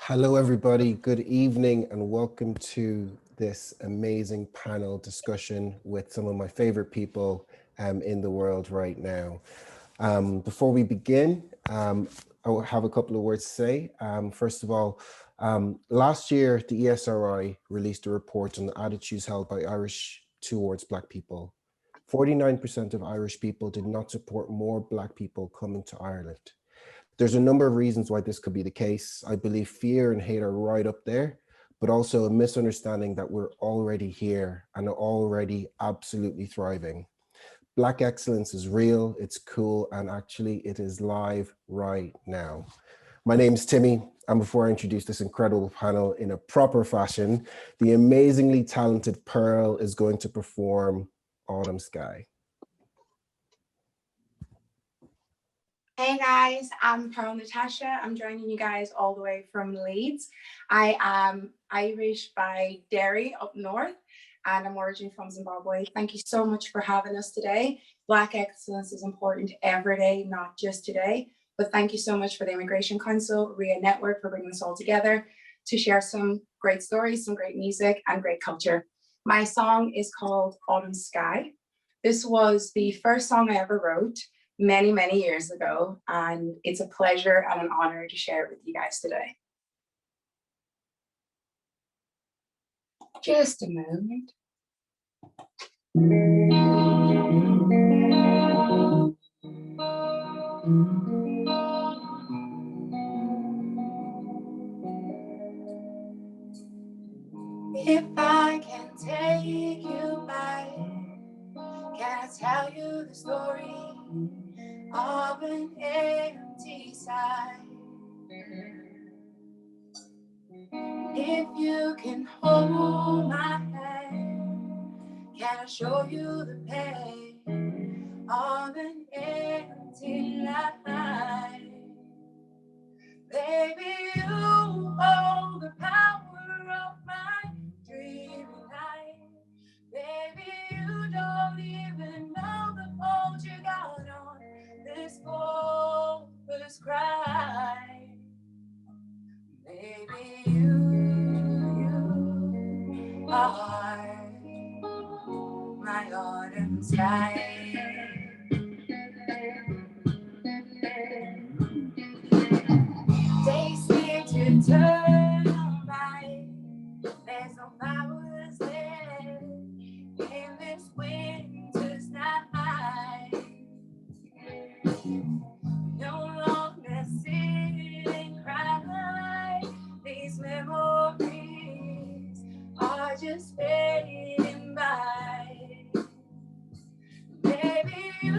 Hello, everybody. Good evening, and welcome to this amazing panel discussion with some of my favorite people in the world right now. Before we begin, I will have a couple of words to say. First of all, last year, the ESRI released a report on the attitudes held by Irish towards Black people. 49% of Irish people did not support more Black people coming to Ireland. There's a number of reasons why this could be the case. I believe fear and hate are right up there, but also a misunderstanding that we're already here and already absolutely thriving. Black excellence is real, it's cool, and actually it is live right now. My name is Timi, and before I introduce this incredible panel in a proper fashion, the amazingly talented Pearl is going to perform Autumn Sky. Hey guys, I'm Pearl Natasha. I'm joining you guys all the way from Leeds. I am Irish by Derry up north, and I'm originally from Zimbabwe. Thank you so much for having us today. Black excellence is important every day, not just today. But thank you so much for the Immigration Council, RIA Network, for bringing us all together to share some great stories, some great music, and great culture. My song is called Autumn Sky. This was the first song I ever wrote many years ago, and it's a pleasure and an honor to share it with you guys today. Just a moment. If I can take you back, can I tell you the story of an empty side? If you can hold my hand, can I show you the pain of an empty life? Baby, you hold the power of my dreamy night. Baby, you don't even know the fault you got on this hopeless cry. Baby, you are my autumn sky. Days seem to turn on by. There's no flowers there in this winter's night. No longer sit and cry. These memories are just fading by. Baby, you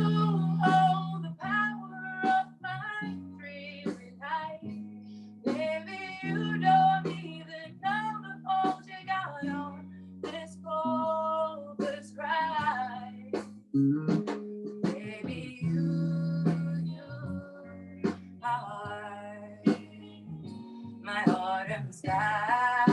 hold the power of my dreamy night. Baby, you don't even know the fault you got on this hopeless cry. Baby, you are my autumn sky.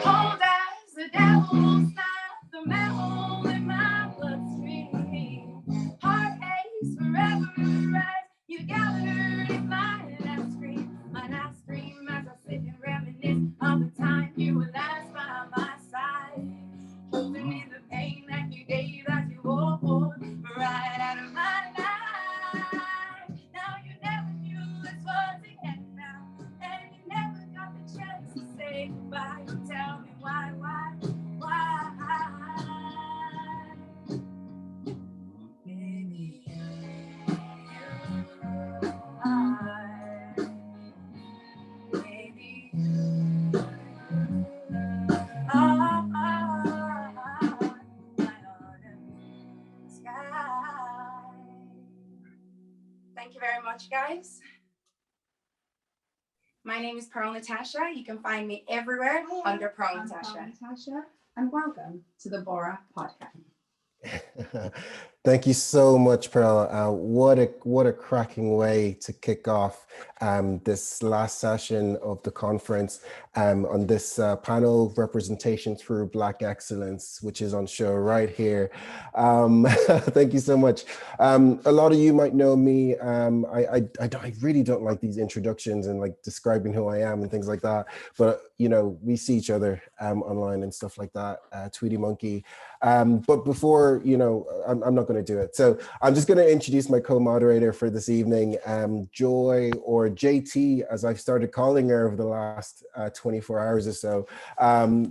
Cold as the devil's knife, the metal in my bloodstream. Heartaches forever rise. You gathered in my last scream. My last scream as I sit and reminisce of the time you were last by my side. Holding me the pain that you gave, that you wore right out of my life. Now you never knew this was the end now, and you never got the chance to say goodbye. Tell me why? Baby, you are. Baby, you are my autumn sky. Thank you very much, guys. My name is Pearl Natasha. You can find me everywhere under Pearl Natasha. And welcome to the Bora podcast. Thank you so much, Pearl. What a cracking way to kick off this last session of the conference on this panel representation through Black excellence, which is on show right here. Thank you so much. A lot of you might know me. I really don't like these introductions and like describing who I am and things like that. But you know, we see each other online and stuff like that. Tweety Monkey. But before, you know, I'm not going to do it. So I'm just going to introduce my co-moderator for this evening, Joy, or JT, as I've started calling her over the last 24 hours or so.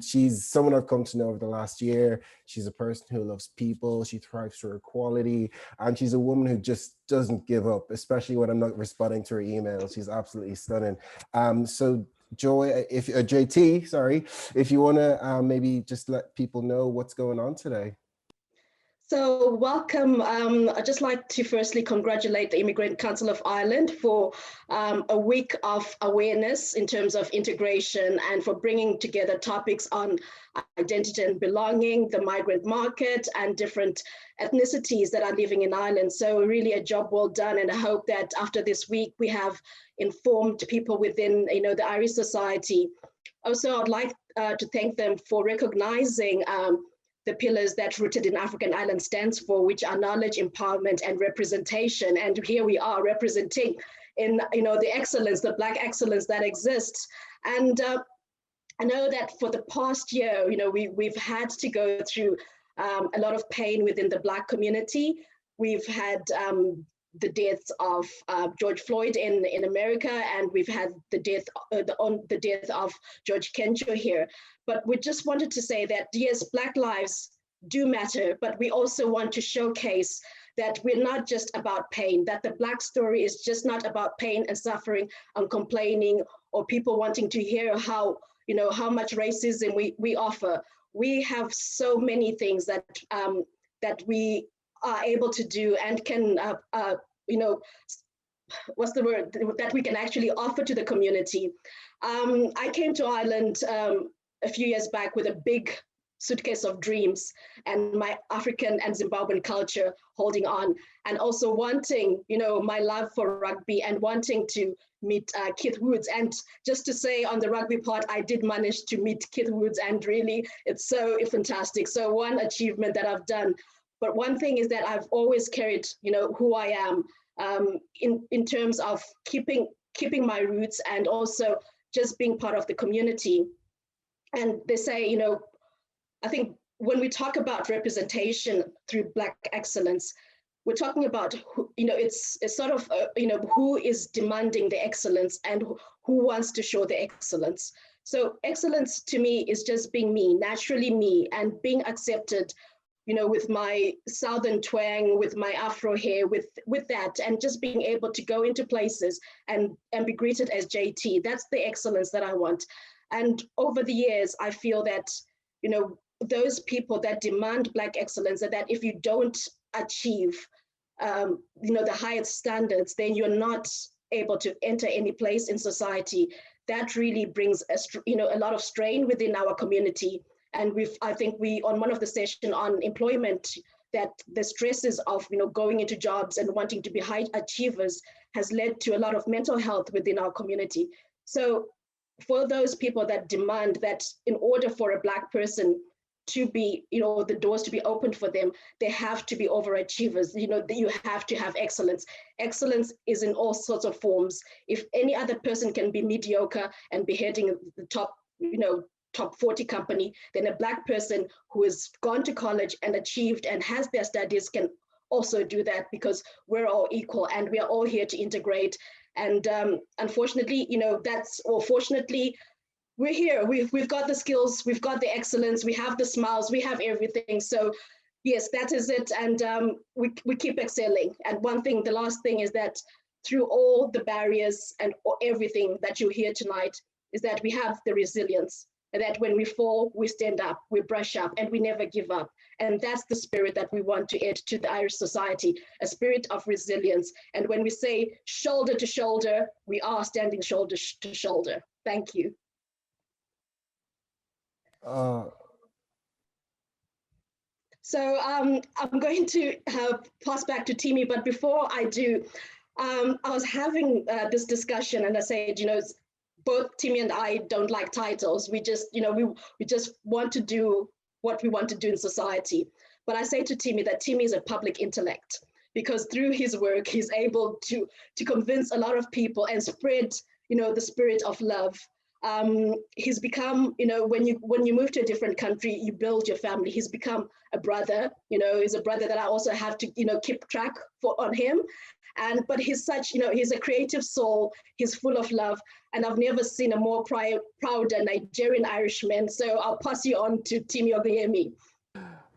She's someone I've come to know over the last year. She's a person who loves people. She thrives for equality. And she's a woman who just doesn't give up, especially when I'm not responding to her emails. She's absolutely stunning. So Joy, JT, sorry, if you want to maybe just let people know what's going on today. So welcome. I'd just like to firstly congratulate the Immigrant Council of Ireland for a week of awareness in terms of integration and for bringing together topics on identity and belonging, the migrant market, and different ethnicities that are living in Ireland. So really a job well done. And I hope that after this week, we have informed people within, you know, the Irish society. Also, I'd like to thank them for recognizing the pillars that Rooted in African Islands stands for, which are knowledge, empowerment, and representation. And here we are representing in, you know, the excellence, the Black excellence that exists. And I know that for the past year, you know, we've had to go through a lot of pain within the Black community. We've had the death of George Floyd in America, and we've had the death of George Kenjo here. But we just wanted to say that yes, Black lives do matter, but we also want to showcase that we're not just about pain, that the Black story is just not about pain and suffering and complaining, or people wanting to hear how, you know, how much racism we offer. We have so many things that that we are able to do and can, you know, what's the word, that we can actually offer to the community. I came to Ireland a few years back with a big suitcase of dreams and my African and Zimbabwean culture holding on, and also wanting, you know, my love for rugby and wanting to meet Keith Woods. And just to say on the rugby part, I did manage to meet Keith Woods, and really it's so fantastic. So one achievement that I've done. But one thing is that I've always carried, you know, who I am in terms of keeping my roots and also just being part of the community. And they say, you know, I think when we talk about representation through Black excellence, we're talking about, you know, it's sort of, you know, who is demanding the excellence and who wants to show the excellence. So excellence to me is just being me, naturally me, and being accepted, you know, with my Southern twang, with my Afro hair, with that, and just being able to go into places and be greeted as JT. That's the excellence that I want. And over the years, I feel that, you know, those people that demand Black excellence, and that if you don't achieve, you know, the highest standards, then you're not able to enter any place in society. That really brings, you know, a lot of strain within our community. And I think on one of the sessions on employment, that the stresses of, you know, going into jobs and wanting to be high achievers has led to a lot of mental health within our community. So for those people that demand that in order for a Black person to be, you know, the doors to be opened for them, they have to be overachievers. You know, you have to have excellence. Excellence is in all sorts of forms. If any other person can be mediocre and be heading the top, you know, top 40 company, then a Black person who has gone to college and achieved and has their studies can also do that, because we're all equal and we are all here to integrate. And unfortunately, you know, or fortunately, we're here. We've got the skills, we've got the excellence, we have the smiles, we have everything. So yes, that is it. And we keep excelling. And one thing, the last thing is that through all the barriers and everything that you hear tonight is that we have the resilience, and that when we fall, we stand up, we brush up, and we never give up. And that's the spirit that we want to add to the Irish society, a spirit of resilience. And when we say shoulder to shoulder, we are standing shoulder to shoulder. Thank you. So I'm going to pass back to Timi, but before I do, I was having this discussion and I said, both Timi and I don't like titles. We just, we just want to do what we want to do in society. But I say to Timi that Timi is a public intellect, because through his work, he's able to convince a lot of people and spread, the spirit of love. He's become, when you move to a different country, you build your family. He's become a brother, he's a brother that I also have to, keep track on him. But he's such, he's a creative soul. He's full of love. And I've never seen a more prouder Nigerian Irishman. So I'll pass you on to Timi Ogunyemi.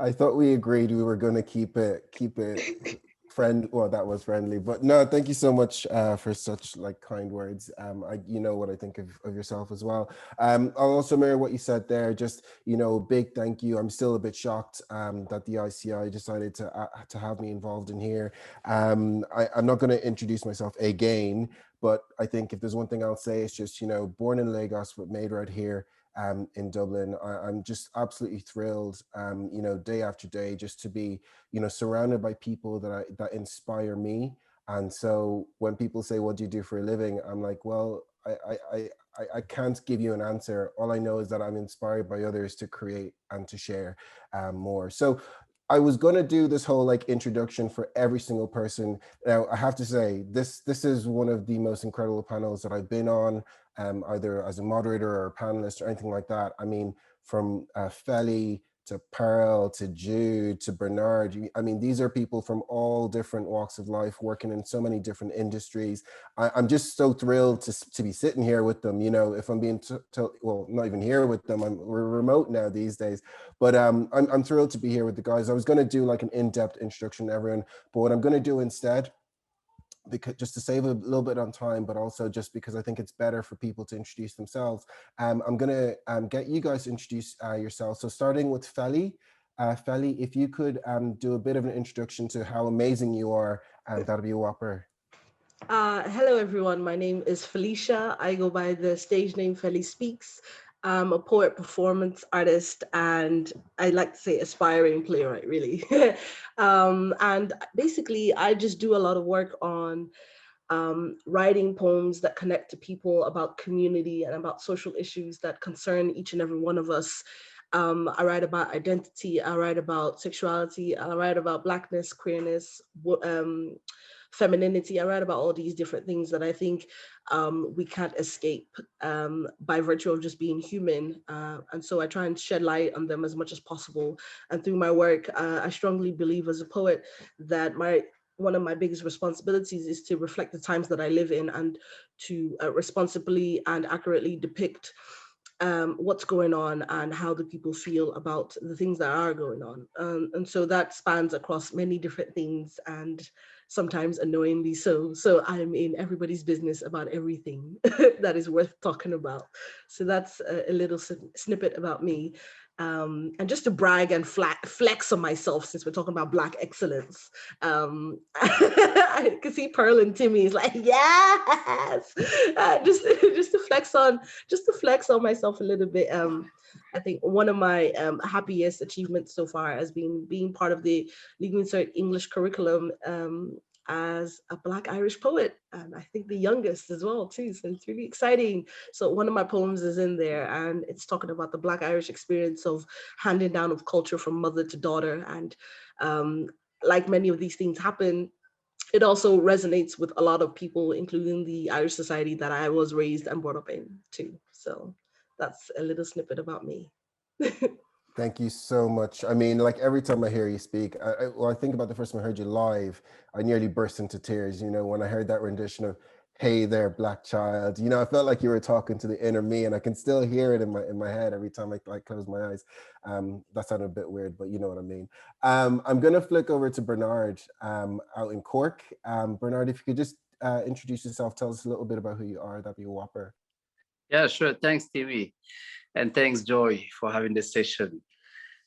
I thought we agreed we were going to keep it well, that was friendly, but no, thank you so much for such kind words. You know what I think of yourself as well. I'll also mirror what you said there. Just, big thank you. I'm still a bit shocked that the ICI decided to have me involved in here. I'm not going to introduce myself again, but I think if there's one thing I'll say, it's just, born in Lagos but made right here in Dublin. I'm just absolutely thrilled, day after day, just to be, surrounded by people that inspire me. And so when people say, what do you do for a living? I'm like, well, I can't give you an answer. All I know is that I'm inspired by others to create and to share more. So I was going to do this whole introduction for every single person. Now, I have to say, this is one of the most incredible panels that I've been on, either as a moderator or a panelist or anything like that. I mean, from Feli to Pearl to Jude to Bernard. I mean, these are people from all different walks of life working in so many different industries. I'm just so thrilled to be sitting here with them. If I'm being well, not even here with them, we're remote now these days, but I'm thrilled to be here with the guys. I was going to do an in-depth introduction to everyone, but what I'm going to do instead, because just to save a little bit on time, but also just because I think it's better for people to introduce themselves. I'm going to get you guys to introduce yourselves. So starting with Feli. Feli, if you could do a bit of an introduction to how amazing you are, that'd be a whopper. Hello, everyone. My name is Felicia. I go by the stage name Feli Speaks. I'm a poet, performance artist, and I like to say aspiring playwright, really. And basically, I just do a lot of work on writing poems that connect to people about community and about social issues that concern each and every one of us. I write about identity, I write about sexuality, I write about Blackness, queerness, femininity. I write about all these different things that I think we can't escape by virtue of just being human. And so I try and shed light on them as much as possible. And through my work, I strongly believe as a poet that one of my biggest responsibilities is to reflect the times that I live in and to responsibly and accurately depict what's going on and how the people feel about the things that are going on. And so that spans across many different things, and sometimes annoyingly so. So I'm in everybody's business about everything that is worth talking about. So that's a little snippet about me. And just to brag and flex on myself, since we're talking about Black excellence, I can see Pearl and Timi is like, yes, just to flex on myself a little bit. I think one of my happiest achievements so far has been being part of the Legal Insert English curriculum as a Black Irish poet, and I think the youngest as well too, so it's really exciting. So one of my poems is in there, and it's talking about the Black Irish experience of handing down of culture from mother to daughter, and like many of these things happen, it also resonates with a lot of people, including the Irish society that I was raised and brought up in too. So that's a little snippet about me. Thank you so much. I mean, every time I hear you speak, I think about the first time I heard you live, I nearly burst into tears, when I heard that rendition of "Hey There, Black Child." I felt like you were talking to the inner me, and I can still hear it in my head every time I close my eyes. That sounded a bit weird, but you know what I mean. I'm going to flick over to Bernard out in Cork. Bernard, if you could just introduce yourself, tell us a little bit about who you are, that'd be a whopper. Yeah, sure. Thanks, Timi. And thanks, Joy, for having this session.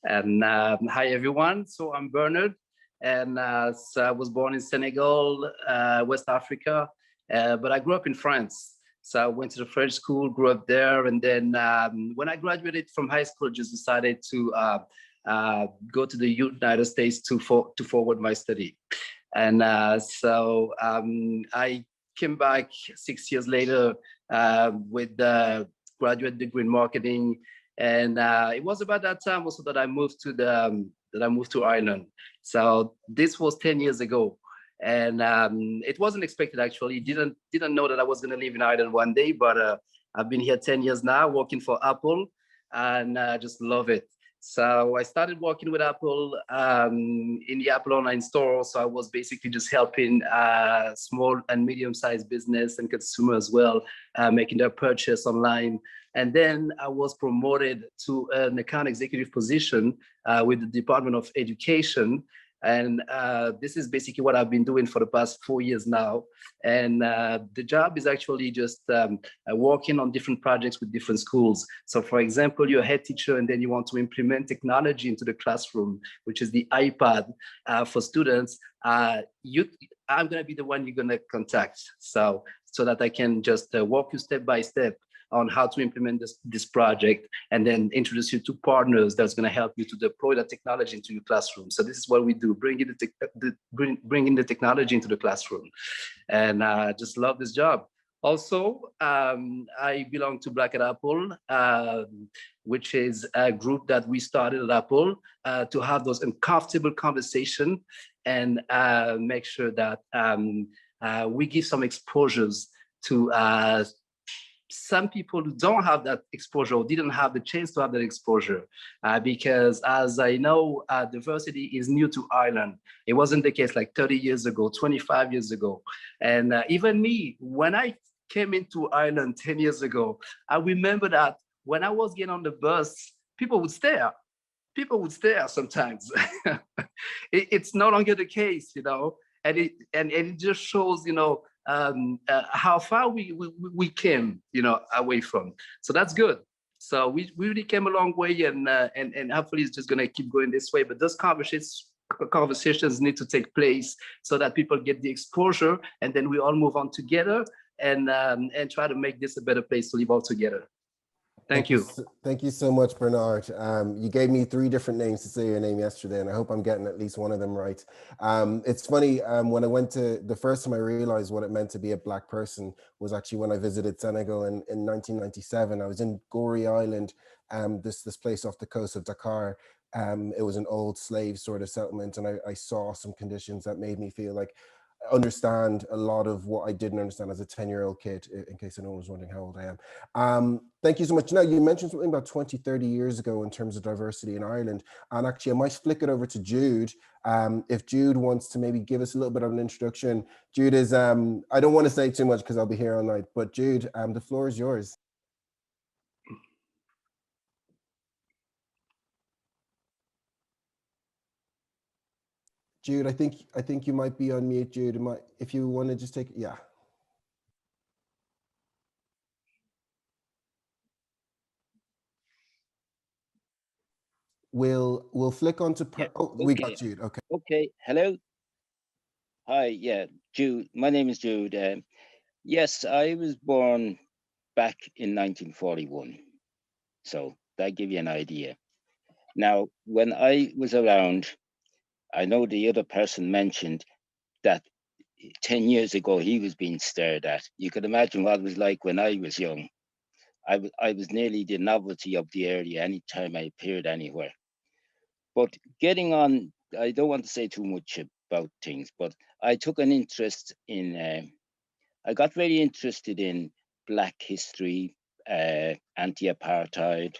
And hi, everyone. So I'm Bernard, and so I was born in Senegal, West Africa, but I grew up in France. So I went to the French school, grew up there, and then when I graduated from high school, just decided to go to the United States to forward my study. And so I came back 6 years later with the graduate degree in marketing. And it was about that time also that I moved to Ireland. So this was 10 years ago, and it wasn't expected actually. Didn't know that I was going to live in Ireland one day, but I've been here 10 years now, working for Apple, and just love it. So I started working with Apple in the Apple online store. So I was basically just helping small and medium-sized business and consumer as well, making their purchase online. And then I was promoted to an account executive position with the Department of Education. And this is basically what I've been doing for the past 4 years now. And the job is actually just working on different projects with different schools. So for example, you're a head teacher and then you want to implement technology into the classroom, which is the iPad for students. I'm gonna be the one you're gonna contact. So that I can just walk you step by step on how to implement this project, and then introduce you to partners that's going to help you to deploy that technology into your classroom. So this is what we do, bringing the technology into the classroom. And I just love this job. Also, I belong to Black at Apple, which is a group that we started at Apple to have those uncomfortable conversations and make sure that we give some exposures to some people who don't have that exposure or didn't have the chance to have that exposure, because as I know, diversity is new to Ireland. It wasn't the case like 30 years ago, 25 years ago. And even me, when I came into Ireland 10 years ago, I remember that when I was getting on the bus, people would stare. People would stare sometimes. It's no longer the case, you know, and it just shows, you know, how far we came, you know, away from. So that's good. So we really came a long way, and hopefully it's just gonna keep going this way. But those conversations need to take place so that people get the exposure, and then we all move on together and try to make this a better place to live all together. Thank you. Thank you so much, Bernard. You gave me 3 different names to say your name yesterday, and I hope I'm getting at least one of them right. It's funny, when I went to, the first time I realized what it meant to be a Black person was actually when I visited Senegal in 1997. I was in Gorée Island, this place off the coast of Dakar. It was an old slave sort of settlement, and I saw some conditions that made me feel like understand a lot of what I didn't understand as a 10-year-old kid, in case anyone was wondering how old I am. Thank you so much. Now, you mentioned something about 20, 30 years ago in terms of diversity in Ireland. And actually, I might flick it over to Jude. If Jude wants to maybe give us a little bit of an introduction. Jude is, I don't want to say too much because I'll be here all night, but Jude, the floor is yours. Jude, I think you might be on mute, Jude. If you want to just take, yeah. We'll flick on to, Yeah, oh, we got Jude, okay. Okay, hello. Hi, yeah, Jude. My name is Jude. Yes, I was born back in 1941. So that give you an idea. Now, when I was around, I know the other person mentioned that 10 years ago he was being stared at. You could imagine what it was like when I was young. I was nearly the novelty of the area anytime I appeared anywhere. But getting on, I don't want to say too much about things, but I took an interest in, I got very interested in Black history, anti-apartheid,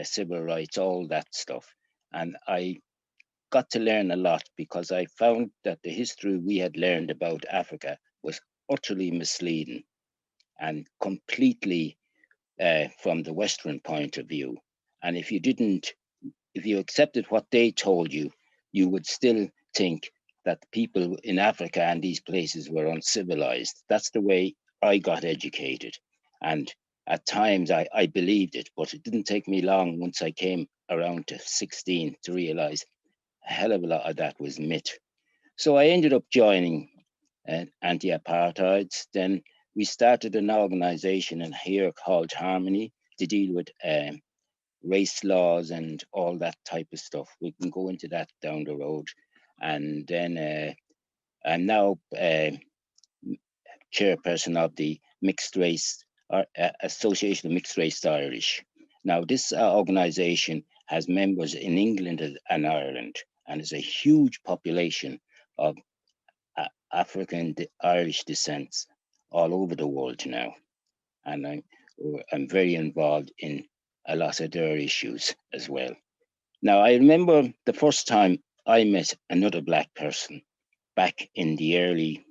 civil rights, all that stuff. And I got to learn a lot because I found that the history we had learned about Africa was utterly misleading and completely from the Western point of view. And if you accepted what they told you, you would still think that people in Africa and these places were uncivilized. That's the way I got educated. And at times I believed it, but it didn't take me long once I came around to 16 to realize a hell of a lot of that was myth. So I ended up joining anti-apartheid. Then we started an organization in here called Harmony to deal with race laws and all that type of stuff. We can go into that down the road. And then I'm now chairperson of the Mixed Race Association of Mixed Race Irish. Now, this organization has members in England and Ireland, and is a huge population of African Irish descents all over the world now. And I'm very involved in a lot of their issues as well. Now, I remember the first time I met another Black person back in the early,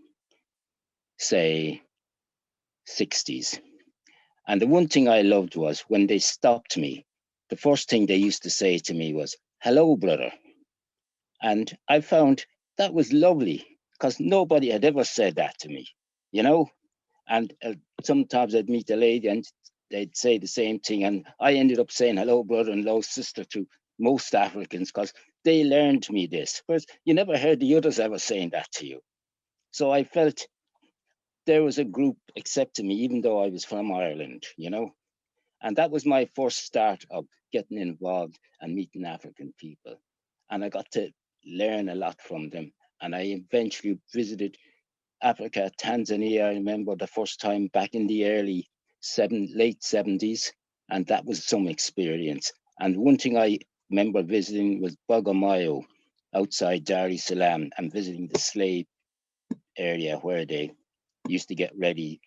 say, 60s. And the one thing I loved was when they stopped me, the first thing they used to say to me was, "Hello, brother." And I found that was lovely because nobody had ever said that to me, you know? And sometimes I'd meet a lady and they'd say the same thing. And I ended up saying, "Hello, brother," and "Hello, sister" to most Africans because they learned me this. Whereas you never heard the others ever saying that to you. So I felt there was a group accepting me, even though I was from Ireland, you know? And that was my first start of getting involved and meeting African people. And I got to learn a lot from them. And I eventually visited Africa, Tanzania. I remember the first time back in the late 70s. And that was some experience. And one thing I remember visiting was Bagamoyo outside Dar es Salaam and visiting the slave area where they used to get ready.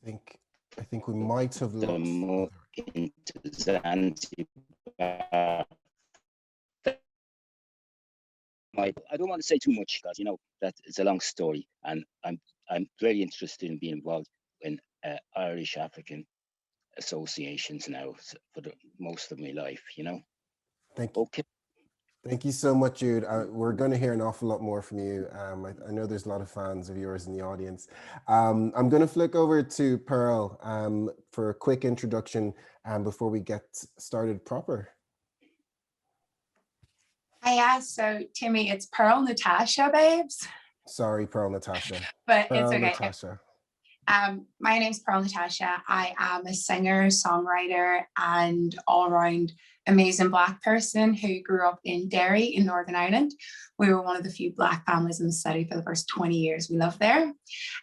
I think we might have lost. Into Zanzibar. I don't want to say too much because, you know, that is a long story, and I'm very interested in being involved in Irish African associations now for the most of my life, you know. Thank you. Okay. Thank you so much, Jude. We're going to hear an awful lot more from you. I know there's a lot of fans of yours in the audience. I'm going to flick over to Pearl for a quick introduction before we get started proper. Hiya, so Timi, it's Pearl Natasha, babes. Sorry, Pearl Natasha. But Pearl it's okay. Natasha. My name's Pearl Natasha. I am a singer, songwriter, and all-around amazing Black person who grew up in Derry in Northern Ireland. We were one of the few Black families in the city for the first 20 years we lived there.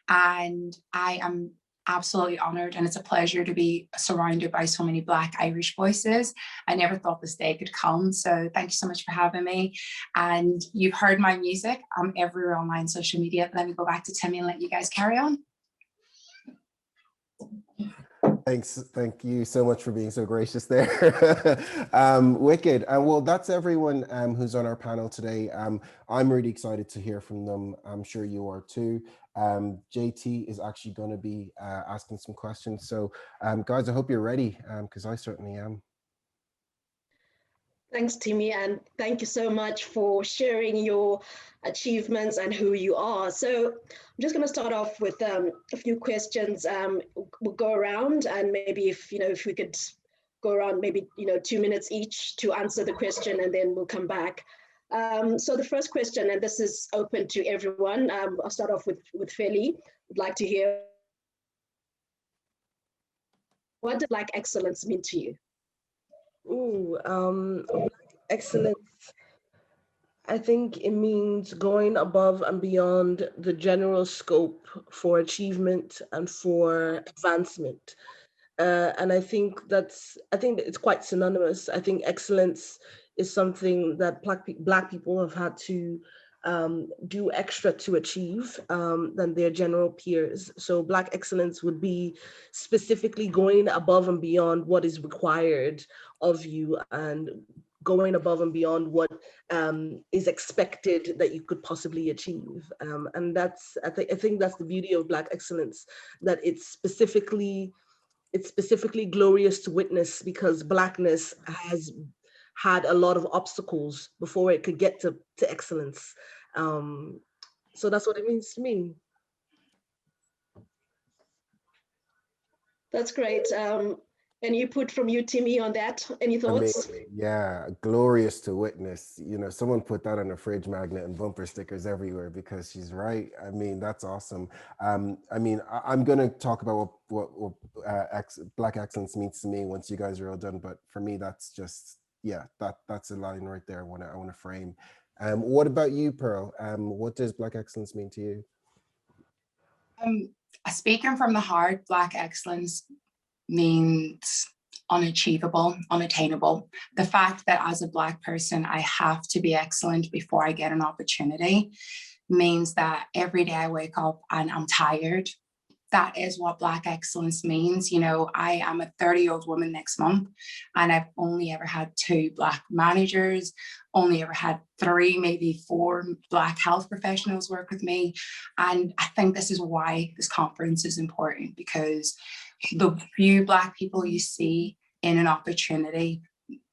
And I am absolutely honored, and it's a pleasure to be surrounded by so many Black Irish voices. I never thought this day could come, so thank you so much for having me. And you've heard my music. I'm everywhere online social media. Let me go back to Timi and let you guys carry on. Thanks. Thank you so much for being so gracious there. Wicked. Well, that's everyone who's on our panel today. I'm really excited to hear from them. I'm sure you are too. JT is actually going to be asking some questions. So guys, I hope you're ready because I certainly am. Thanks, Timi, and thank you so much for sharing your achievements and who you are. So I'm just going to start off with a few questions. We'll go around, and maybe if we could go around maybe 2 minutes each to answer the question, and then we'll come back. So the first question, and this is open to everyone. I'll start off with Feli. I'd like to hear, what does Black excellence mean to you? Ooh, Black excellence. I think it means going above and beyond the general scope for achievement and for advancement. And I think it's quite synonymous. I think excellence is something that Black people have had to do extra to achieve than their general peers. So Black excellence would be specifically going above and beyond what is required of you and going above and beyond what is expected that you could possibly achieve. And I think that's the beauty of Black excellence, that it's specifically glorious to witness because Blackness has had a lot of obstacles before it could get to excellence. So that's what it means to me. That's great. And you put from you, Timi, on that. Any thoughts? Yeah, glorious to witness. You know, someone put that on a fridge magnet and bumper stickers everywhere because she's right. I mean, that's awesome. I'm going to talk about what Black excellence means to me once you guys are all done. But for me, that's just, yeah, that's a line right there. I want to frame. What about you, Pearl? What does Black excellence mean to you? Speaking from the heart, Black excellence means unachievable, unattainable. The fact that as a Black person, I have to be excellent before I get an opportunity means that every day I wake up and I'm tired. That is what Black excellence means. You know, I am a 30-year-old woman next month, and I've only ever had 2 Black managers, only ever had 3, maybe 4 Black health professionals work with me. And I think this is why this conference is important, because the few Black people you see in an opportunity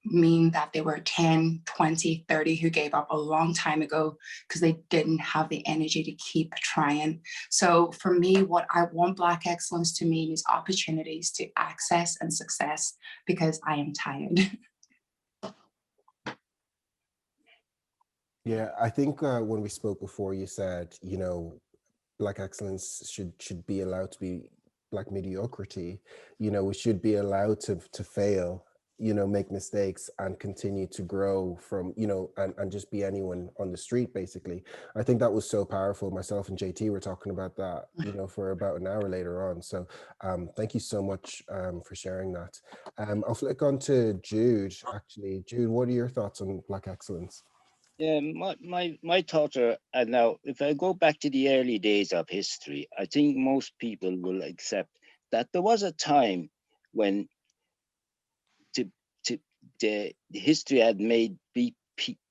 mean that they were 10, 20, 30 who gave up a long time ago because they didn't have the energy to keep trying. So for me, what I want Black excellence to mean is opportunities to access and success, because I am tired. Yeah, I think when we spoke before, you said, you know, Black excellence should be allowed to be Black mediocrity. You know, we should be allowed to fail, you know, make mistakes and continue to grow from, you know, and just be anyone on the street, basically. I think that was so powerful. Myself and JT were talking about that, you know, for about an hour later on. So thank you so much for sharing that. I'll flick on to Jude, actually. Jude, what are your thoughts on Black excellence? Yeah, my thoughts are, and now if I go back to the early days of history, I think most people will accept that there was a time when the history had made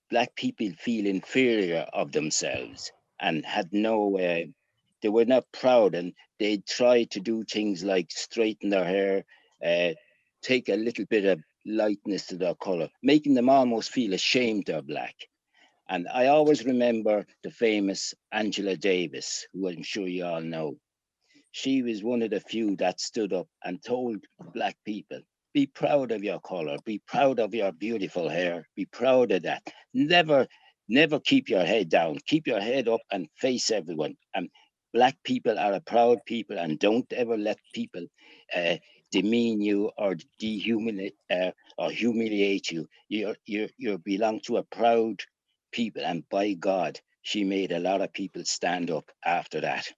Black people feel inferior of themselves and had no, they were not proud, and they tried to do things like straighten their hair, take a little bit of lightness to their color, making them almost feel ashamed they're Black. And I always remember the famous Angela Davis, who I'm sure you all know. She was one of the few that stood up and told Black people, be proud of your color, be proud of your beautiful hair, be proud of that. Never keep your head down, keep your head up and face everyone. And Black people are a proud people, and don't ever let people demean you or dehumiliate or humiliate you. You belong to a proud people, and by God, she made a lot of people stand up after that.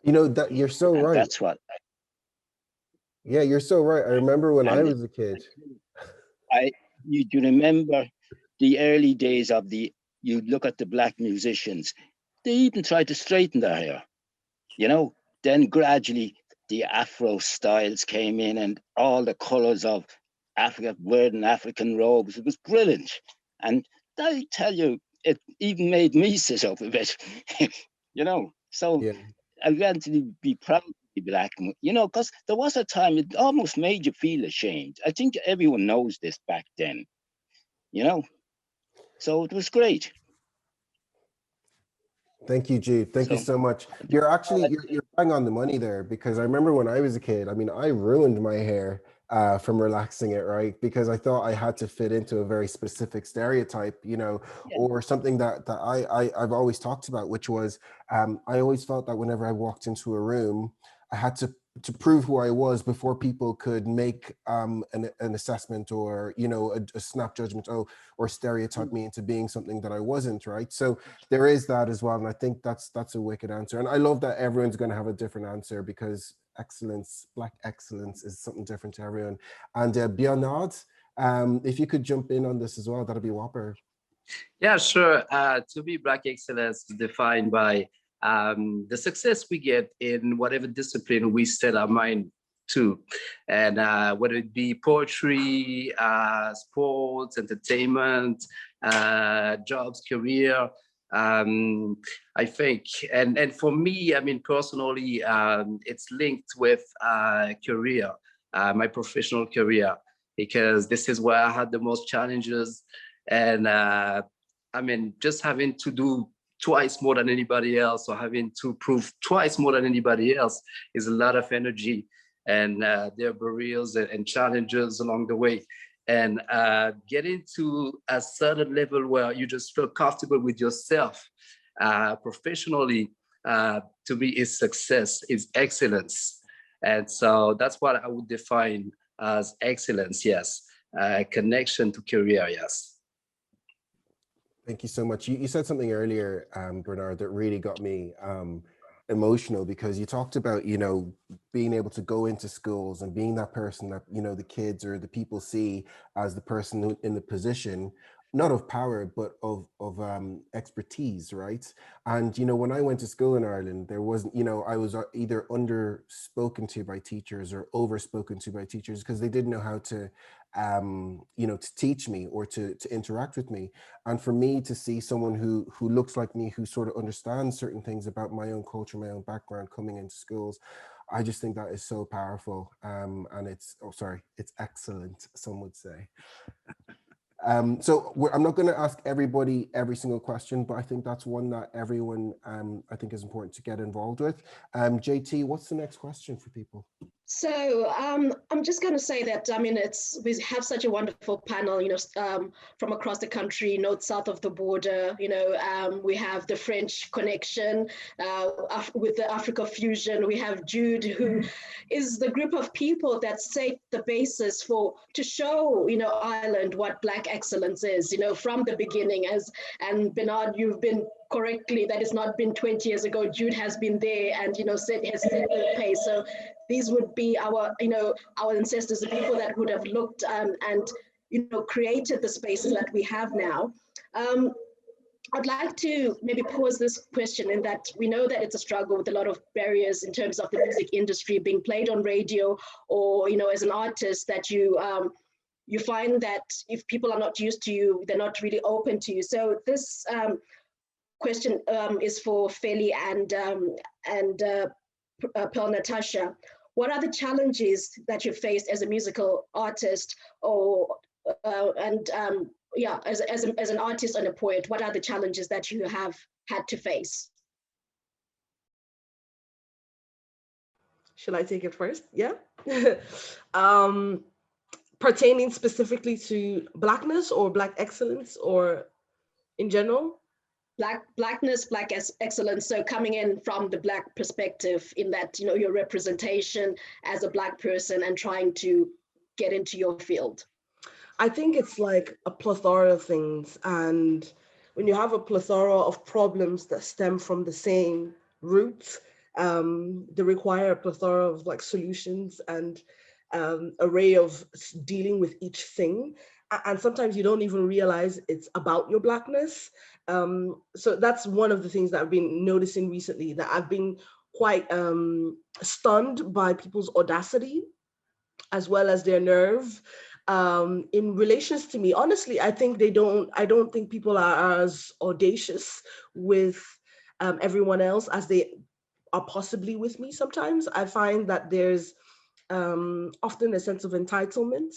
You know, that you're so And right. that's what. Yeah, you're so right. I remember when I was a kid. You remember the early days of you look at the Black musicians, they even tried to straighten their hair, you know. Then gradually the Afro styles came in, and all the colors of Africa, wearing African robes. It was brilliant. And I tell you, it even made me sit up a bit, you know. So Yeah. I want to be proud to be Black, you know, because there was a time it almost made you feel ashamed. I think everyone knows this back then, you know. So it was great. Thank you, Jude. Thank you so much. You're actually you're bang on the money there, because I remember when I was a kid, I mean, I ruined my hair from relaxing it, right? Because I thought I had to fit into a very specific stereotype, you know, or something that I've always talked about, which was I always felt that whenever I walked into a room, I had to prove who I was before people could make an assessment, or, you know, a snap judgment, or stereotype me into being something that I wasn't, right? So there is that as well. And I think that's a wicked answer. And I love that everyone's going to have a different answer, because excellence, Black excellence, is something different to everyone. And Bernard, if you could jump in on this as well, that'd be whopper. Yeah, sure. To me, Black excellence is defined by the success we get in whatever discipline we set our mind to. And whether it be poetry, sports, entertainment, jobs, career, I think. And for me, I mean, personally, it's linked with career, my professional career, because this is where I had the most challenges. And I mean, just having to do twice more than anybody else, or having to prove twice more than anybody else, is a lot of energy. and their barriers and challenges along the way. And getting to a certain level where you just feel comfortable with yourself professionally, to me, is success, is excellence. And so that's what I would define as excellence, yes. Connection to career, yes. Thank you so much. You said something earlier, Bernard, that really got me emotional, because you talked about, being able to go into schools and being that person that, the kids or the people see as the person in the position, not of power, but of expertise, right? And, when I went to school in Ireland, there wasn't, I was either under spoken to by teachers or over spoken to by teachers, because they didn't know how to, to teach me or to interact with me. And for me to see someone who looks like me, who sort of understands certain things about my own culture, my own background, coming into schools, I just think that is so powerful. And it's excellent, some would say. So I'm not going to ask everybody every single question, but I think that's one that everyone I think is important to get involved with. JT, what's the next question for people? So I'm just going to say that, we have such a wonderful panel, from across the country, north, south of the border. We have the French connection with the Africa fusion. We have Jude, who is the group of people that set the basis to show, Ireland what Black excellence is, from the beginning. And Bernard, you've been correctly, that it's not been 20 years ago. Jude has been there and, has set the pace. So these would be our ancestors, the people that would have looked and, created the spaces that we have now. I'd like to maybe pose this question in that we know that it's a struggle with a lot of barriers in terms of the music industry being played on radio, or, as an artist that you find that if people are not used to you, they're not really open to you. So this question is for Feli and Pearl Natasha. What are the challenges that you faced as a musical artist, as an artist and a poet? What are the challenges that you have had to face? Should I take it first? Yeah. Pertaining specifically to Blackness or Black excellence, or in general? Blackness, Black excellence. So coming in from the Black perspective, in that, your representation as a Black person and trying to get into your field. I think it's like a plethora of things. And when you have a plethora of problems that stem from the same root, they require a plethora of solutions and array of dealing with each thing. And sometimes you don't even realize it's about your Blackness. So that's one of the things that I've been noticing recently, that I've been quite stunned by people's audacity as well as their nerve in relations to me. Honestly, I don't think people are as audacious with everyone else as they are possibly with me. Sometimes I find that there's often a sense of entitlement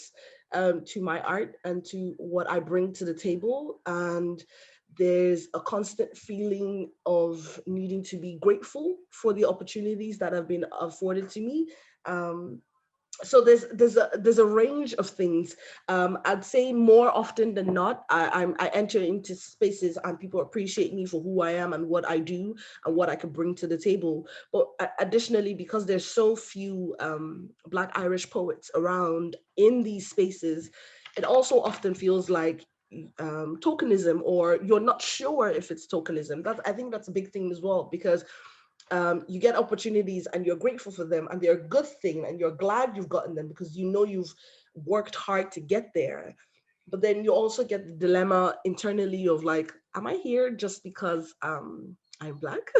to my art and to what I bring to the table. And there's a constant feeling of needing to be grateful for the opportunities that have been afforded to me. So there's a range of things. I'd say more often than not, I enter into spaces and people appreciate me for who I am and what I do and what I can bring to the table. But additionally, because there's so few Black Irish poets around in these spaces, it also often feels like tokenism, or you're not sure if it's tokenism. I think that's a big thing as well, because you get opportunities and you're grateful for them and they're a good thing and you're glad you've gotten them because you've worked hard to get there. But then you also get the dilemma internally of am I here just because I'm Black?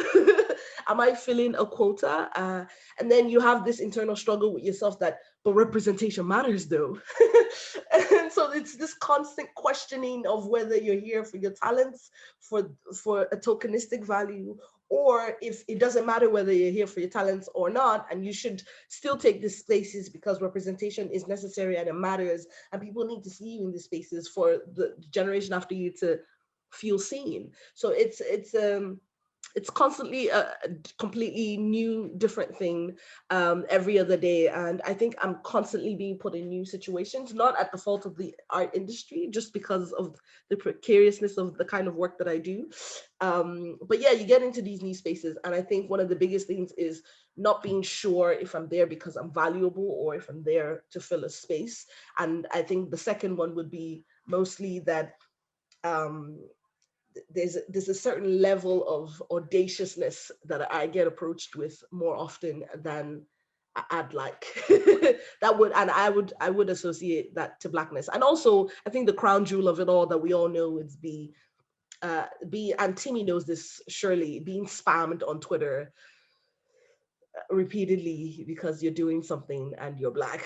Am I filling a quota? And then you have this internal struggle with yourself but representation matters though. And so it's this constant questioning of whether you're here for your talents, for a tokenistic value, or if it doesn't matter whether you're here for your talents or not, and you should still take these spaces because representation is necessary and it matters, and people need to see you in these spaces for the generation after you to feel seen. So it's it's constantly a completely new, different thing every other day. And I think I'm constantly being put in new situations, not at the fault of the art industry, just because of the precariousness of the kind of work that I do. But yeah, you get into these new spaces. And I think one of the biggest things is not being sure if I'm there because I'm valuable or if I'm there to fill a space. And I think the second one would be mostly that there's a certain level of audaciousness that I get approached with more often than I'd like. That would, and I would associate that to Blackness. And also, I think the crown jewel of it all that we all know is and Timi knows this surely, being spammed on Twitter repeatedly because you're doing something and you're Black.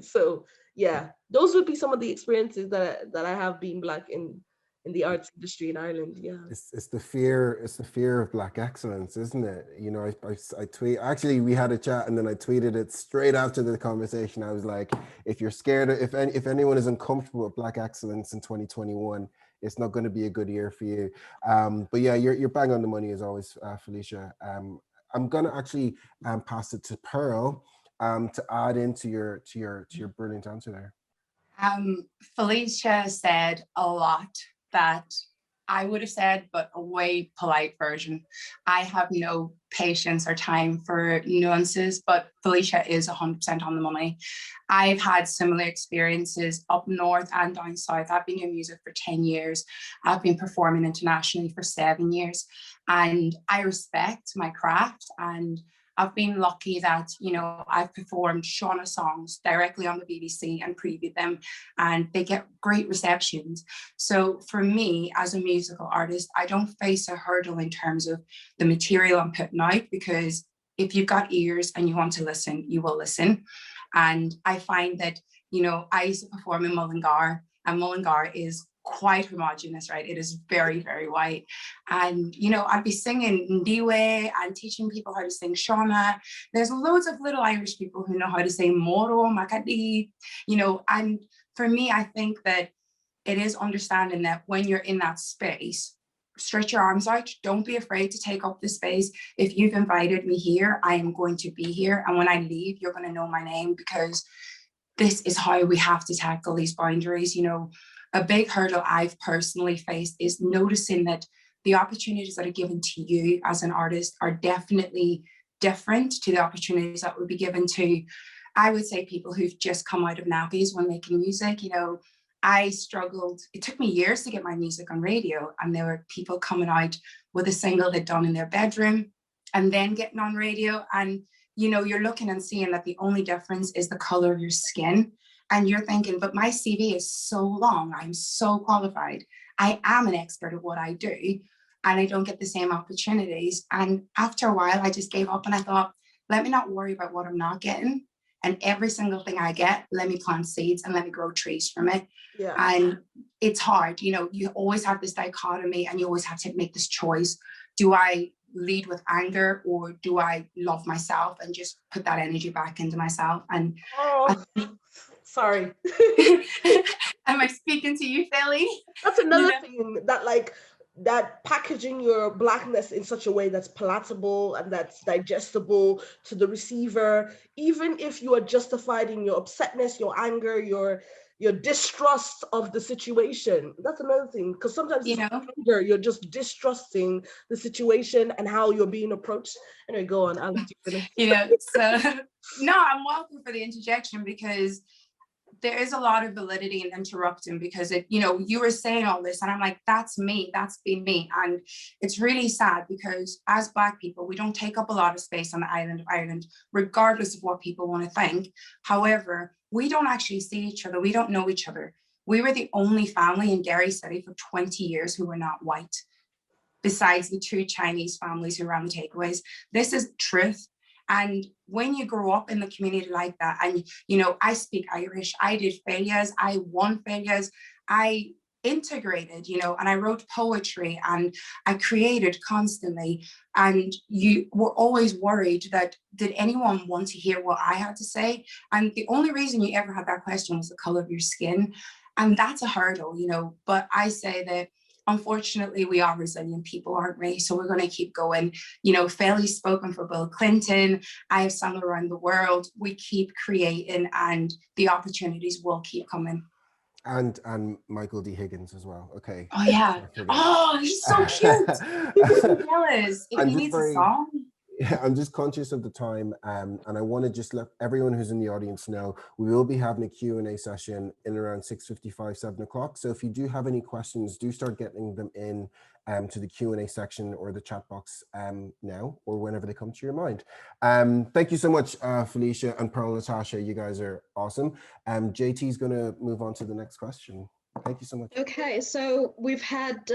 So yeah, those would be some of the experiences that I have being Black in the arts industry in Ireland. Yeah, it's the fear of Black excellence, isn't it? You know, I tweet, actually we had a chat and then I tweeted it straight after the conversation. I was like, if you're scared, if anyone is uncomfortable with Black excellence in 2021, it's not going to be a good year for you. But yeah, you're bang on the money as always, Felicia. I'm gonna actually pass it to Pearl to add into your brilliant answer there. Felicia said a lot that I would have said, but a way polite version. I have no patience or time for nuances, but Felicia is 100% on the money. I've had similar experiences up north and down south. I've been doing music for 10 years. I've been performing internationally for 7 years, and I respect my craft, and I've been lucky that, you know, I've performed Shauna songs directly on the BBC and previewed them, and they get great receptions. So for me, as a musical artist, I don't face a hurdle in terms of the material I'm putting out, because if you've got ears and you want to listen, you will listen. And I find that, you know, I used to perform in Mullingar, and Mullingar is quite homogenous, right? It is very, very white. And, you know, I'd be singing Ndiwe and teaching people how to sing Shauna. There's loads of little Irish people who know how to say Moro, Makati, you know, and for me, I think that it is understanding that when you're in that space, stretch your arms out. Don't be afraid to take up the space. If you've invited me here, I am going to be here. And when I leave, you're going to know my name, because this is how we have to tackle these boundaries. You know, a big hurdle I've personally faced is noticing that the opportunities that are given to you as an artist are definitely different to the opportunities that would be given to, I would say, people who've just come out of nappies when making music. You know, I struggled. It took me years to get my music on radio, and there were people coming out with a single they'd done in their bedroom and then getting on radio. And, you know, you're looking and seeing that the only difference is the color of your skin. And you're thinking, but my CV is so long. I'm so qualified. I am an expert at what I do, and I don't get the same opportunities. And after a while, I just gave up, and I thought, let me not worry about what I'm not getting. And every single thing I get, let me plant seeds and let me grow trees from it. yeah. And it's hard, you know, you always have this dichotomy, and you always have to make this choice. Do I lead with anger, or do I love myself and just put that energy back into myself? And sorry. Am I speaking to you, Philly? That's another thing, that like that packaging your Blackness in such a way that's palatable and that's digestible to the receiver, even if you are justified in your upsetness, your anger, your distrust of the situation. That's another thing, because sometimes, you know, anger, you're just distrusting the situation and how you're being approached. Anyway, go on, I'll let you finish. You know, so no, I'm welcome for the interjection, because there is a lot of validity in interrupting, because it, you know, you were saying all this and I'm like, that's me, that's been me. And it's really sad, because as Black people, we don't take up a lot of space on the island of Ireland, regardless of what people want to think. However, we don't actually see each other. We don't know each other. We were the only family in Derry City for 20 years who were not white, besides the 2 Chinese families who ran the takeaways. This is truth. And when you grow up in the community like that, and, you know, I speak Irish, I did failures, I won failures, I integrated, you know, and I wrote poetry and I created constantly. And you were always worried that, did anyone want to hear what I had to say? And the only reason you ever had that question was the color of your skin. And that's a hurdle, you know, but I say that unfortunately, we are resilient people, aren't we? So we're going to keep going. You know, Philly's spoken for Bill Clinton. I have some around the world. We keep creating, and the opportunities will keep coming. And Michael D. Higgins as well. Okay. Oh yeah. Oh, he's so cute. I'm jealous. If he needs a song. Yeah, I'm just conscious of the time, and I want to just let everyone who's in the audience know we will be having a Q&A session in around 6:55, 7 o'clock. So if you do have any questions, do start getting them in to the Q&A section or the chat box now or whenever they come to your mind. Thank you so much, Felicia and Pearl, Natasha. You guys are awesome. JT is going to move on to the next question. Thank you so much. Okay, so we've had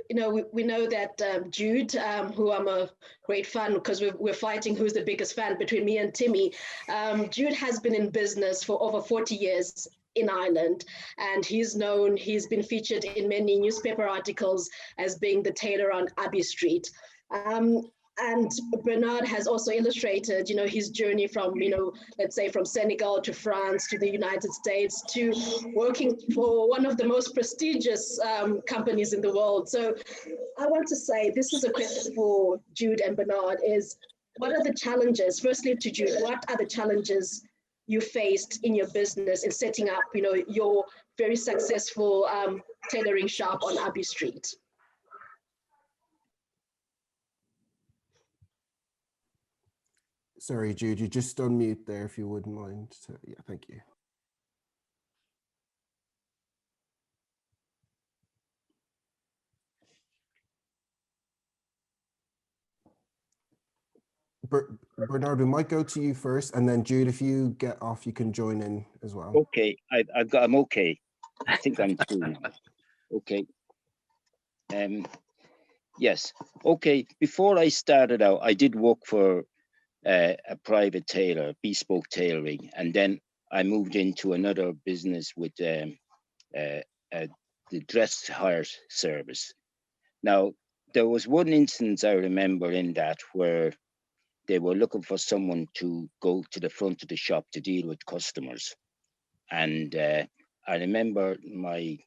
you know, we know that Jude, who I'm a great fan, because we're fighting who's the biggest fan between me and Timi. Jude has been in business for over 40 years in Ireland, and he's been featured in many newspaper articles as being the tailor on Abbey Street. And Bernard has also illustrated, you know, his journey from, you know, let's say from Senegal to France to the United States to working for one of the most prestigious companies in the world. So I want to say, this is a question for Jude and Bernard, is what are the challenges, firstly to Jude, what are the challenges you faced in your business in setting up, you know, your very successful tailoring shop on Abbey Street? Sorry, Jude, you just unmute there if you wouldn't mind. So, yeah, thank you. Bernard, we might go to you first, and then Jude, if you get off, you can join in as well. Okay, I'm okay. I think I'm through now. Okay. Yes. Okay. Before I started out, I did work for a private tailor, bespoke tailoring, and then I moved into another business with the dress hire service. Now, there was one instance I remember in that where they were looking for someone to go to the front of the shop to deal with customers. And I remember my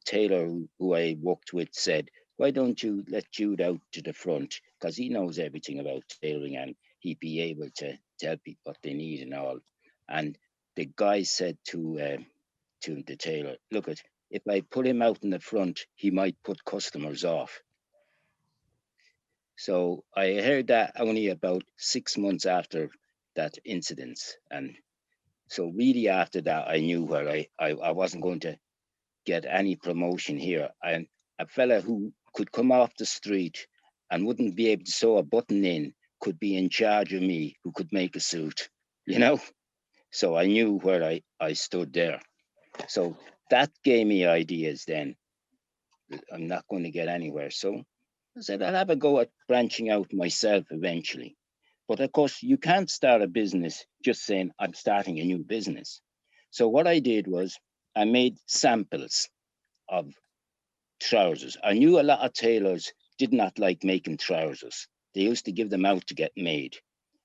tailor who I worked with said, why don't you let Jude out to the front? Because he knows everything about tailoring and he'd be able to tell people what they need and all. And the guy said to the tailor, look, if I put him out in the front, he might put customers off. So I heard that only about 6 months after that incident. And so really after that, I knew where I wasn't going to get any promotion here. And a fella who could come off the street and wouldn't be able to sew a button in could be in charge of me, who could make a suit, you know? So I knew where I stood there. So that gave me ideas then. I'm not going to get anywhere. So I said, I'll have a go at branching out myself eventually. But of course, you can't start a business just saying, I'm starting a new business. So what I did was I made samples of trousers. I knew a lot of tailors did not like making trousers. They used to give them out to get made.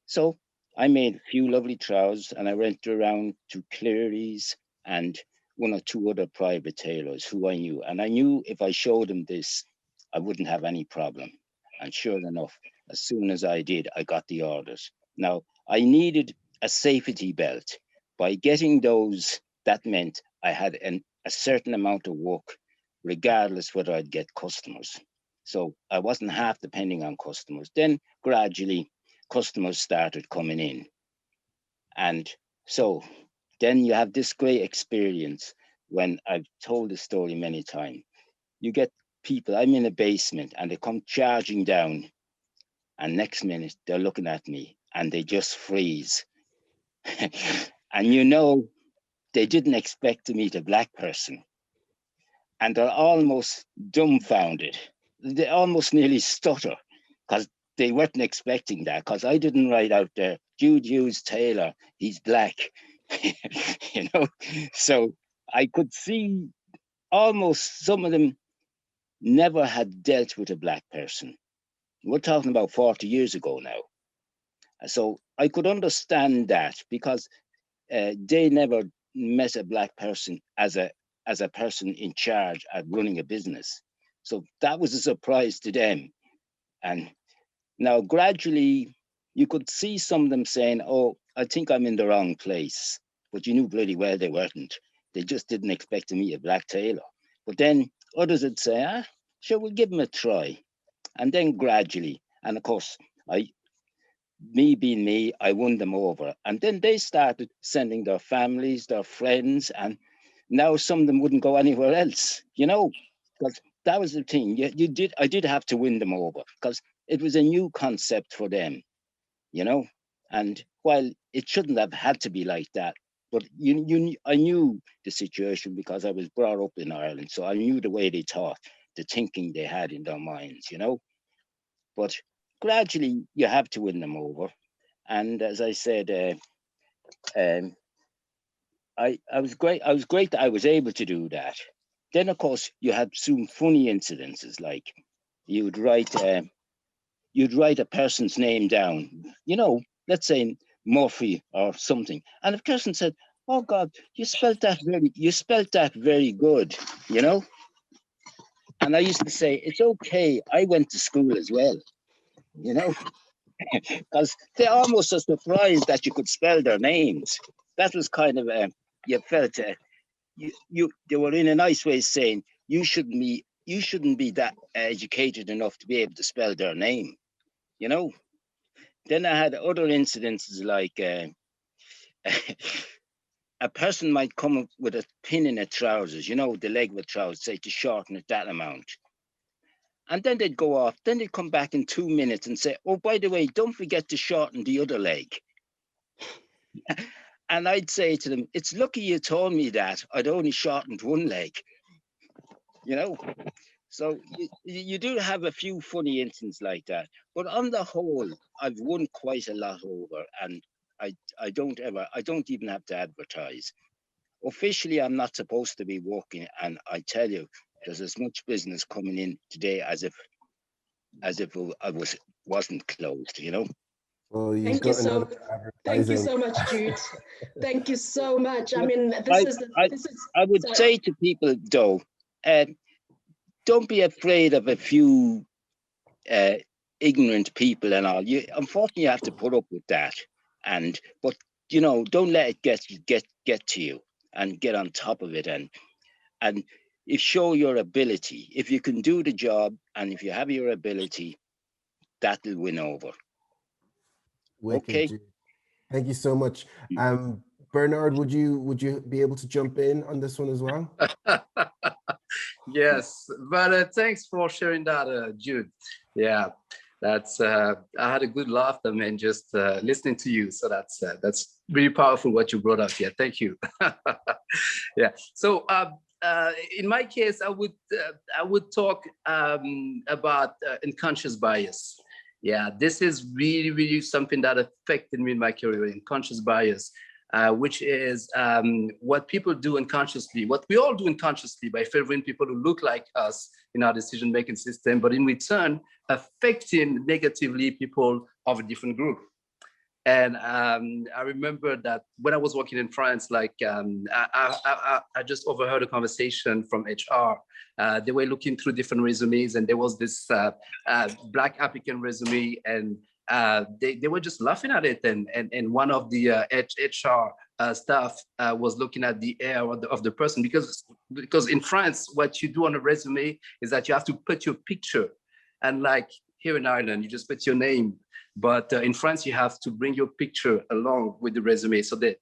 So I made a few lovely trousers and I went around to Cleary's and one or two other private tailors who I knew. And I knew if I showed them this, I wouldn't have any problem. And sure enough, as soon as I did, I got the orders. Now, I needed a safety belt. By getting those, that meant I had a certain amount of work, regardless whether I'd get customers. So I wasn't half depending on customers. Then gradually, customers started coming in. And so then you have this great experience when I've told the story many times. You get people, I'm in a basement and they come charging down and next minute they're looking at me and they just freeze. And you know, they didn't expect to meet a black person and they're almost dumbfounded. They almost nearly stutter because they weren't expecting that, because I didn't write out there, Jude Hughes Taylor, he's black, you know? So I could see almost some of them never had dealt with a black person. We're talking about 40 years ago now. So I could understand that because they never met a black person as a as a person in charge at running a business. So that was a surprise to them. And now gradually you could see some of them saying, oh, I think I'm in the wrong place. But you knew bloody well they weren't. They just didn't expect to meet a black tailor. But then others would say, sure, we'll give them a try. And then gradually, and of course, me being me, I won them over. And then they started sending their families, their friends, and now some of them wouldn't go anywhere else, you know, because that was the thing. I did have to win them over because it was a new concept for them, you know. And while it shouldn't have had to be like that, but I knew the situation because I was brought up in Ireland, so I knew the way they thought, the thinking they had in their minds, you know. But gradually, you have to win them over. And as I said, I was great. I was great that I was able to do that. Then, of course, you had some funny incidences, like you'd write a person's name down, you know, let's say Murphy or something, and the person said, "Oh God, you spelt that very good," you know. And I used to say, "It's okay. I went to school as well," you know, because they almost were surprised that you could spell their names. That was kind of you felt they were in a nice way saying you shouldn't be that educated enough to be able to spell their name, you know. Then I had other incidences like a person might come up with a pin in their trousers, you know, the leg of a trouser, say to shorten it that amount. And then they'd go off, then they'd come back in 2 minutes and say, oh, by the way, don't forget to shorten the other leg. And I'd say to them, it's lucky you told me that. I'd only shortened one leg, you know? So you do have a few funny incidents like that. But on the whole, I've won quite a lot over, and I don't even have to advertise. Officially, I'm not supposed to be working, and I tell you, there's as much business coming in today as if I wasn't closed, you know? Well, you've Thank you got another thank you advertising. so much, Jude. Thank you so much. I mean, I would say to people though, don't be afraid of a few ignorant people and all. Unfortunately, you have to put up with that. But you know, don't let it get to you, and get on top of it, and show your ability. If you can do the job, and if you have your ability, that'll win over. Wicked, Okay. Jude. Thank you so much. Bernard, would you be able to jump in on this one as well? Yes, but thanks for sharing that, Jude. Yeah, that's I had a good laugh, I mean, just listening to you. So that's really powerful what you brought up here. Thank you. Yeah. So in my case, I would talk about unconscious bias. Yeah, this is really something that affected me in my career, unconscious bias. Which is what people do unconsciously, what we all do unconsciously by favoring people who look like us in our decision-making system, but in return, affecting negatively people of a different group. And I remember that when I was working in France, like I just overheard a conversation from HR. They were looking through different resumes, and there was this Black applicant resume, and they were just laughing at it, and one of the HR staff was looking at the hair of the person, because in France, what you do on a resume is that you have to put your picture, and like here in Ireland, you just put your name, but in France, you have to bring your picture along with the resume, so they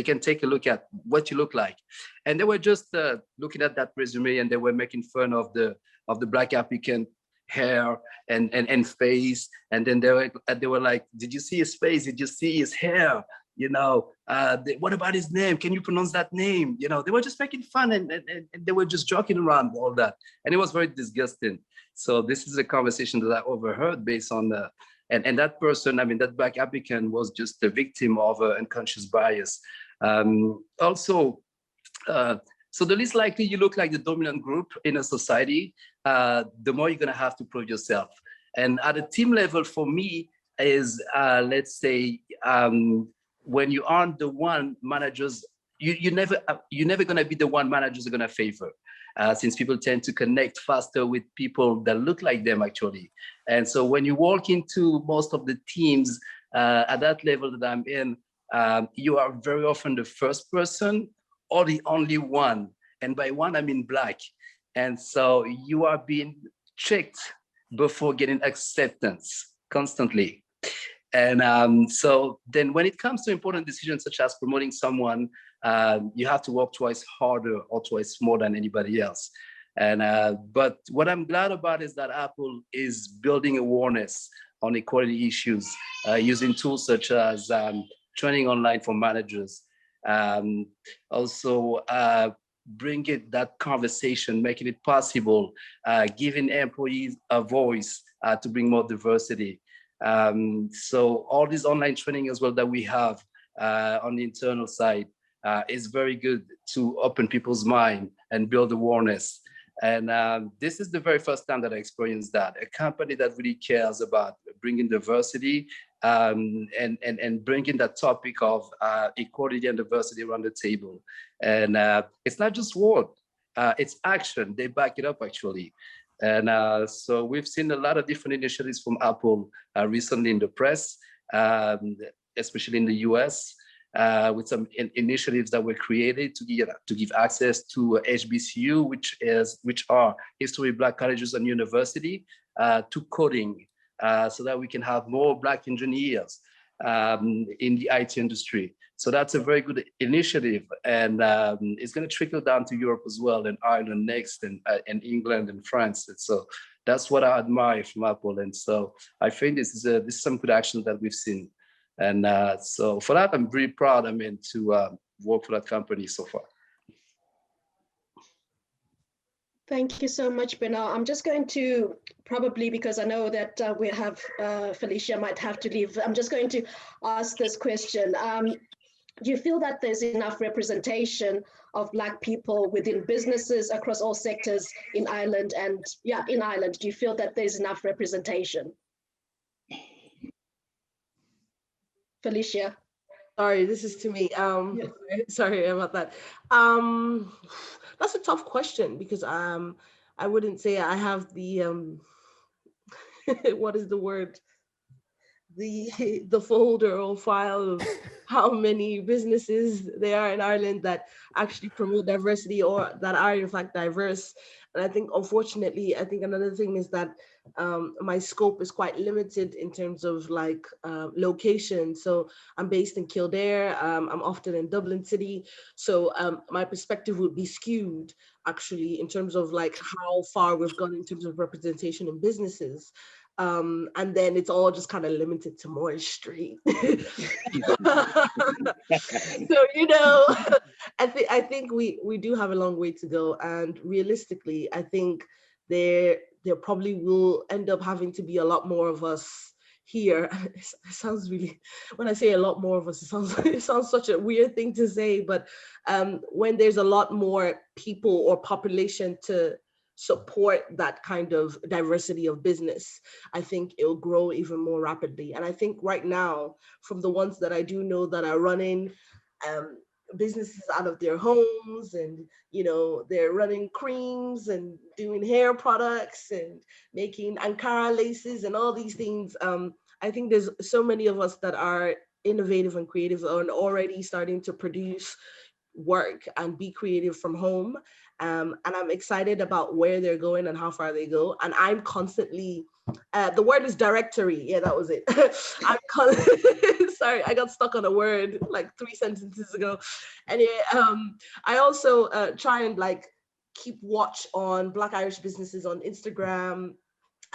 can take a look at what you look like. And they were just looking at that resume, and they were making fun of the Black applicant hair and face, and then they were like, did you see his face? Did you see his hair? You know, what about his name? Can you pronounce that name? You know, they were just making fun, and they were just joking around all that, and it was very disgusting. So this is a conversation that I overheard based on the, and that person, I mean, that Black applicant was just a victim of unconscious bias. Also, so the least likely you look like the dominant group in a society, the more you're gonna have to prove yourself. And at a team level, for me, is let's say when you aren't the one managers you're never going to be the one managers are going to favor, since people tend to connect faster with people that look like them actually. And so when you walk into most of the teams at that level that I'm in, you are very often the first person or the only one. And by one, I mean black. And so you are being checked before getting acceptance constantly. And so then when it comes to important decisions such as promoting someone, you have to work twice harder or twice more than anybody else. But what I'm glad about is that Apple is building awareness on equality issues using tools such as training online for managers. Also, bringing that conversation, making it possible, giving employees a voice to bring more diversity. So all this online training as well that we have on the internal side is very good to open people's mind and build awareness. And this is the very first time that I experienced that. A company that really cares about bringing diversity and bringing that topic of equality and diversity around the table. And it's not just word, it's action. They back it up actually. And so we've seen a lot of different initiatives from Apple recently in the press, especially in the US, with some initiatives that were created to give access to HBCU, which are History Black Colleges and University, to coding, so that we can have more Black engineers in the IT industry. So that's a very good initiative, and it's going to trickle down to Europe as well, and Ireland next, and England and France. And so that's what I admire from Apple. And so I think this is some good action that we've seen. And so for that, I'm really proud, to work for that company so far. Thank you so much, Bernard. I'm just going to probably, because I know that we have Felicia might have to leave, I'm just going to ask this question. Do you feel that there's enough representation of Black people within businesses across all sectors in Ireland? And yeah, in Ireland, do you feel that there's enough representation? Felicia. Sorry, this is Timi. Sorry about that. That's a tough question because I wouldn't say I have the what is the word? The folder or file of how many businesses there are in Ireland that actually promote diversity or that are in fact diverse. And I think, unfortunately, I think another thing is that my scope is quite limited in terms of location. So I'm based in Kildare. I'm often in Dublin City. So my perspective would be skewed actually in terms of how far we've gone in terms of representation in businesses. And then it's all just kind of limited to Moore Street. So, I think we do have a long way to go. And realistically, I think there probably will end up having to be a lot more of us here. It sounds really, when I say a lot more of us, it sounds such a weird thing to say, but when there's a lot more people or population to support that kind of diversity of business, I think it'll grow even more rapidly. And I think right now, from the ones that I do know that are running businesses out of their homes, and they're running creams and doing hair products and making Ankara laces and all these things, I think there's so many of us that are innovative and creative and already starting to produce work and be creative from home. And I'm excited about where they're going and how far they go. And I'm constantly, the word is directory. Yeah, that was it. Sorry, I got stuck on a word like 3 sentences ago. Anyway, I also try and keep watch on Black Irish businesses on Instagram.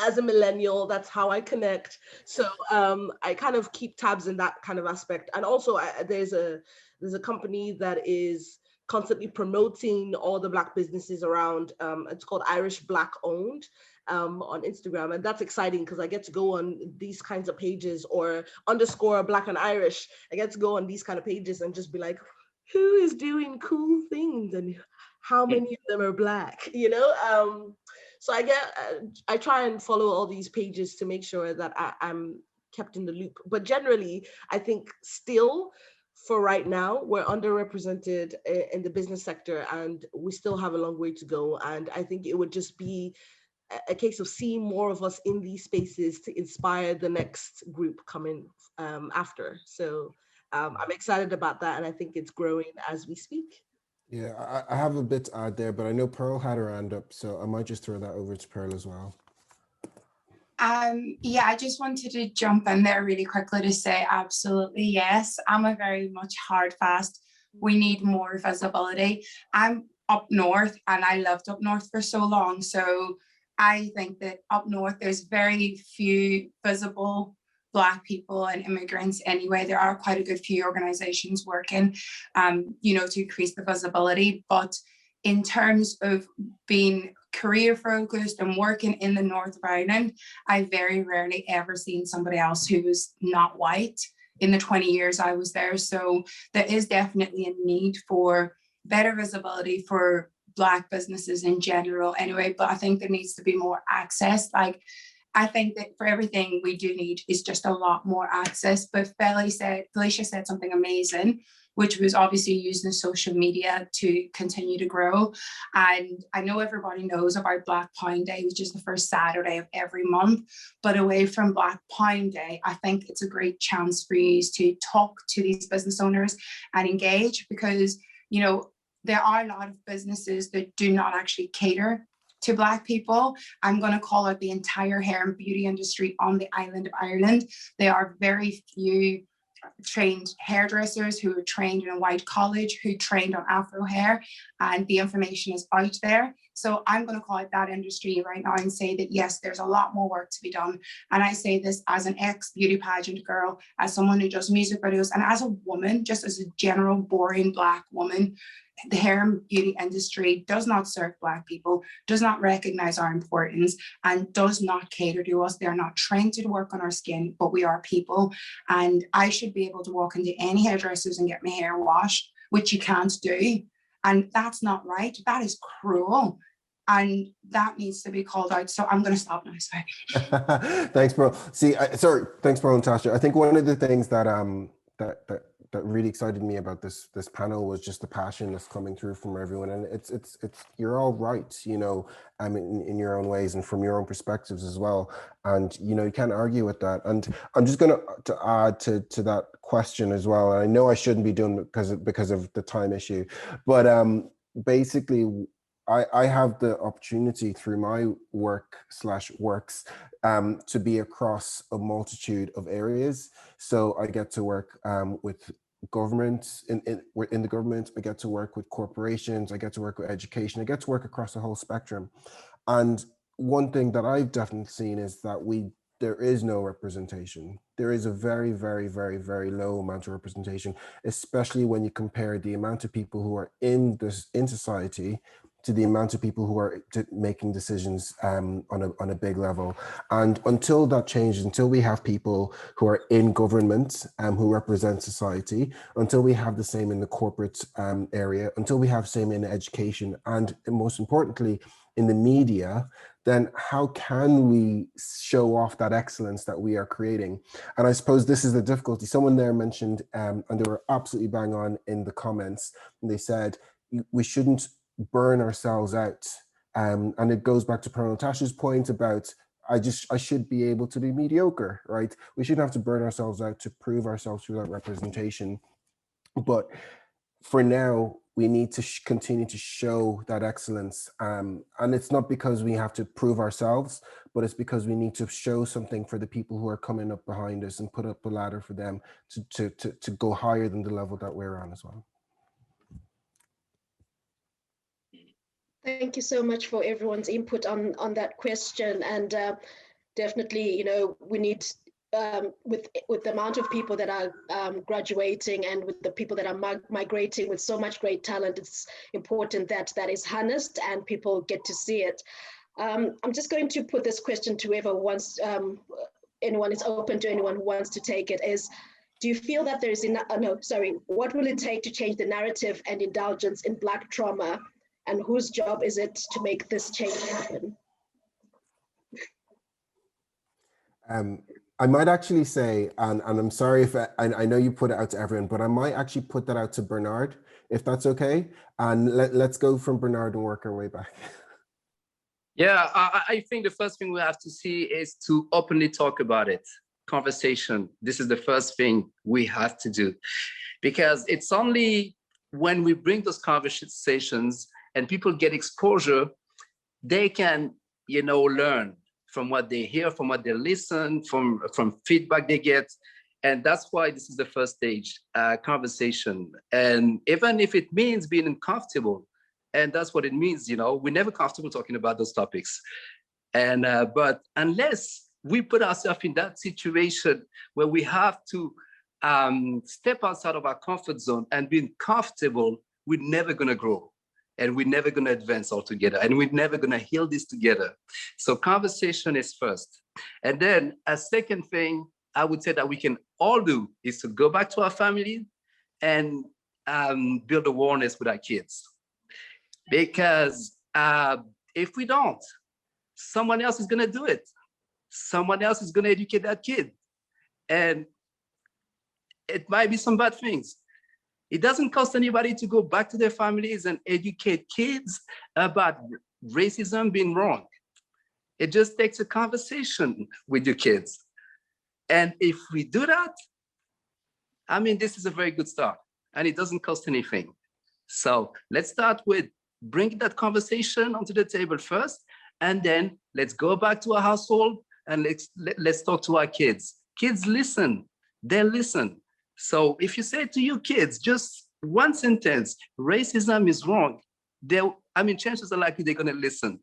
As a millennial, that's how I connect. So I kind of keep tabs in that kind of aspect. And also there's a company that is constantly promoting all the Black businesses around. It's called Irish Black Owned on Instagram. And that's exciting because I get to go on these kinds of pages, or _Black and Irish. I get to go on these kind of pages and just be like, who is doing cool things and how many of them are Black, So I try and follow all these pages to make sure that I'm kept in the loop. But generally, I think still for right now, we're underrepresented in the business sector, and we still have a long way to go. And I think it would just be a case of seeing more of us in these spaces to inspire the next group coming after. So I'm excited about that, and I think it's growing as we speak. Yeah, I have a bit to add there, but I know Pearl had her hand up, so I might just throw that over to Pearl as well. Yeah, I just wanted to jump in there really quickly to say absolutely yes. I'm a very much hard fast. We need more visibility. I'm up north and I lived up north for so long. So I think that up north there's very few visible Black people and immigrants anyway. There are quite a good few organizations working, you know, to increase the visibility. But in terms of being career focused and working in the north of Ireland, I very rarely ever seen somebody else who was not white in the 20 years I was there. So there is definitely a need for better visibility for Black businesses in general anyway, but I think there needs to be more access. Like, I think that for everything we do need is just a lot more access. But Felicia said something amazing, which was obviously using social media to continue to grow. And I know everybody knows about Black Pound Day, which is the first Saturday of every month. But away from Black Pound Day, I think it's a great chance for you to talk to these business owners and engage, because, you know, there are a lot of businesses that do not actually cater to Black people. I'm going to call out the entire hair and beauty industry on the island of Ireland. There are very few trained hairdressers who are trained in a white college, who trained on Afro hair, and the information is out there. So I'm going to call out that industry right now and say that yes, there's a lot more work to be done. And I say this as an ex-beauty pageant girl, as someone who does music videos, and as a woman, just as a general boring Black woman. The hair and beauty industry does not serve Black people, does not recognize our importance, and does not cater to us. They're not trained to work on our skin, but we are people. And I should be able to walk into any hairdressers and get my hair washed, which you can't do. And that's not right. That is cruel. And that needs to be called out. So I'm going to stop now. Sorry. Thanks, Pearl. See, thanks, Pearl and Tasha. I think one of the things that that really excited me about this panel was just the passion that's coming through from everyone, and it's you're all right, you know, in your own ways and from your own perspectives as well, and you know, you can't argue with that. And I'm just going to add to that question as well. And I know I shouldn't be doing it because of the time issue, but basically I have the opportunity through my works to be across a multitude of areas. So I get to work with governments in the government. I get to work with corporations. I get to work with education. I get to work across the whole spectrum. And one thing that I've definitely seen is that there is no representation. There is a very, very, very, very low amount of representation, especially when you compare the amount of people who are in society to the amount of people who are making decisions on a big level. And until that changes, until we have people who are in government who represent society, until we have the same in the corporate area, until we have same in education, and most importantly, in the media, then how can we show off that excellence that we are creating? And I suppose this is the difficulty. Someone there mentioned, and they were absolutely bang on in the comments, and they said, we shouldn't burn ourselves out. And it goes back to Pearl Natasha's point about, I should be able to be mediocre, right? We shouldn't have to burn ourselves out to prove ourselves through that representation. But for now, we need to continue to show that excellence. And it's not because we have to prove ourselves, but it's because we need to show something for the people who are coming up behind us and put up a ladder for them to go higher than the level that we're on as well. Thank you so much for everyone's input on that question. And definitely, you know, we need, with the amount of people that are graduating and with the people that are migrating with so much great talent, it's important that that is harnessed and people get to see it. I'm just going to put this question to whoever wants, anyone is open to anyone who wants to take it, is, do you feel that there is enough, what will it take to change the narrative and indulgence in Black trauma? And whose job is it to make this change happen? I might actually say, and I'm sorry if I know you put it out to everyone, but I might actually put that out to Bernard, if that's okay. And let's go from Bernard and work our way back. Yeah, I think the first thing we have to see is to openly talk about it. Conversation. This is the first thing we have to do, because it's only when we bring those conversations and people get exposure, they can, learn from what they hear, from what they listen, from feedback they get. And that's why this is the first stage, conversation. And even if it means being uncomfortable, and that's what it means, we're never comfortable talking about those topics. And but unless we put ourselves in that situation where we have to step outside of our comfort zone and being comfortable, we're never going to grow. And we're never going to advance all together. And we're never going to heal this together. So conversation is first. And then a second thing I would say that we can all do is to go back to our family and build awareness with our kids. Because if we don't, someone else is going to do it. Someone else is going to educate that kid. And it might be some bad things. It doesn't cost anybody to go back to their families and educate kids about racism being wrong. It just takes a conversation with your kids. And if we do that, I mean, this is a very good start, and it doesn't cost anything. So let's start with bringing that conversation onto the table first, and then let's go back to our household and let's talk to our kids. Kids listen, they listen. So if you say to your kids just one sentence, racism is wrong, chances are likely they're going to listen.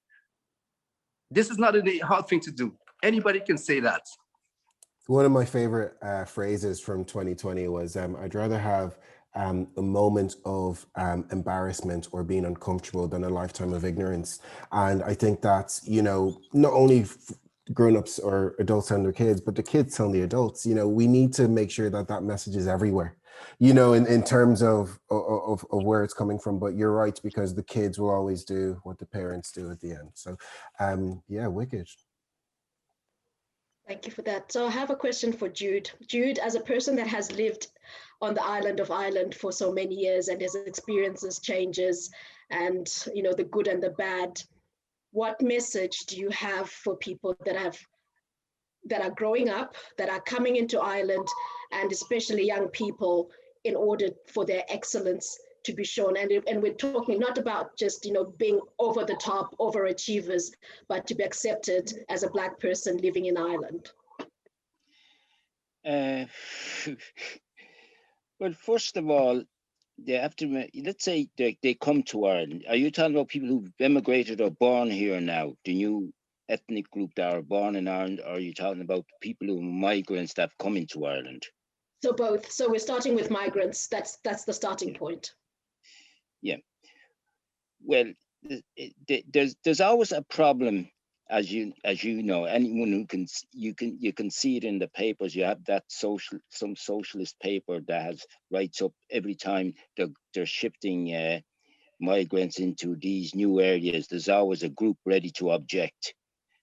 This is not a hard thing to do. Anybody can say that. One of my favorite phrases from 2020 was, I'd rather have a moment of embarrassment or being uncomfortable than a lifetime of ignorance. And I think that's, not only grown-ups or adults telling their kids, but the kids telling the adults, we need to make sure that that message is everywhere, in terms of where it's coming from. But you're right, because the kids will always do what the parents do at the end. So yeah, wicked. Thank you for that. So I have a question for Jude. Jude, as a person that has lived on the island of Ireland for so many years and has experienced changes and, the good and the bad, what message do you have for people that are growing up, that are coming into Ireland, and especially young people, in order for their excellence to be shown? And we're talking not about just, being over the top, overachievers, but to be accepted as a Black person living in Ireland. Well, first of all, they have to, let's say they come to Ireland. Are you talking about people who've emigrated or born here now, the new ethnic group that are born in Ireland, or are you talking about people who are migrants that have come into Ireland? So both. So we're starting with migrants. That's the starting point. Yeah. Well, there's always a problem, as you know. Anyone who you can see it in the papers. You have that some socialist paper that writes up every time they're shifting migrants into these new areas. There's always a group ready to object.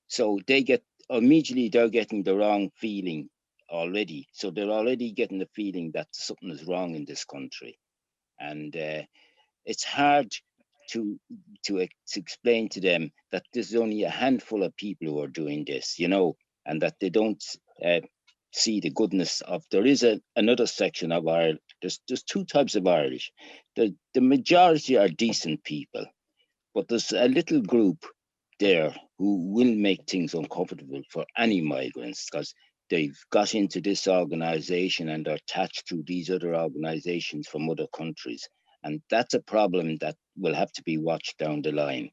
So they're getting the wrong feeling already. So they're already getting the feeling that something is wrong in this country, and it's hard to explain to them that there's only a handful of people who are doing this, and that they don't see the goodness of. There is another section of Ireland. There's two types of Irish. The majority are decent people, but there's a little group there who will make things uncomfortable for any migrants, because they've got into this organization and are attached to these other organizations from other countries. And that's a problem that will have to be watched down the line.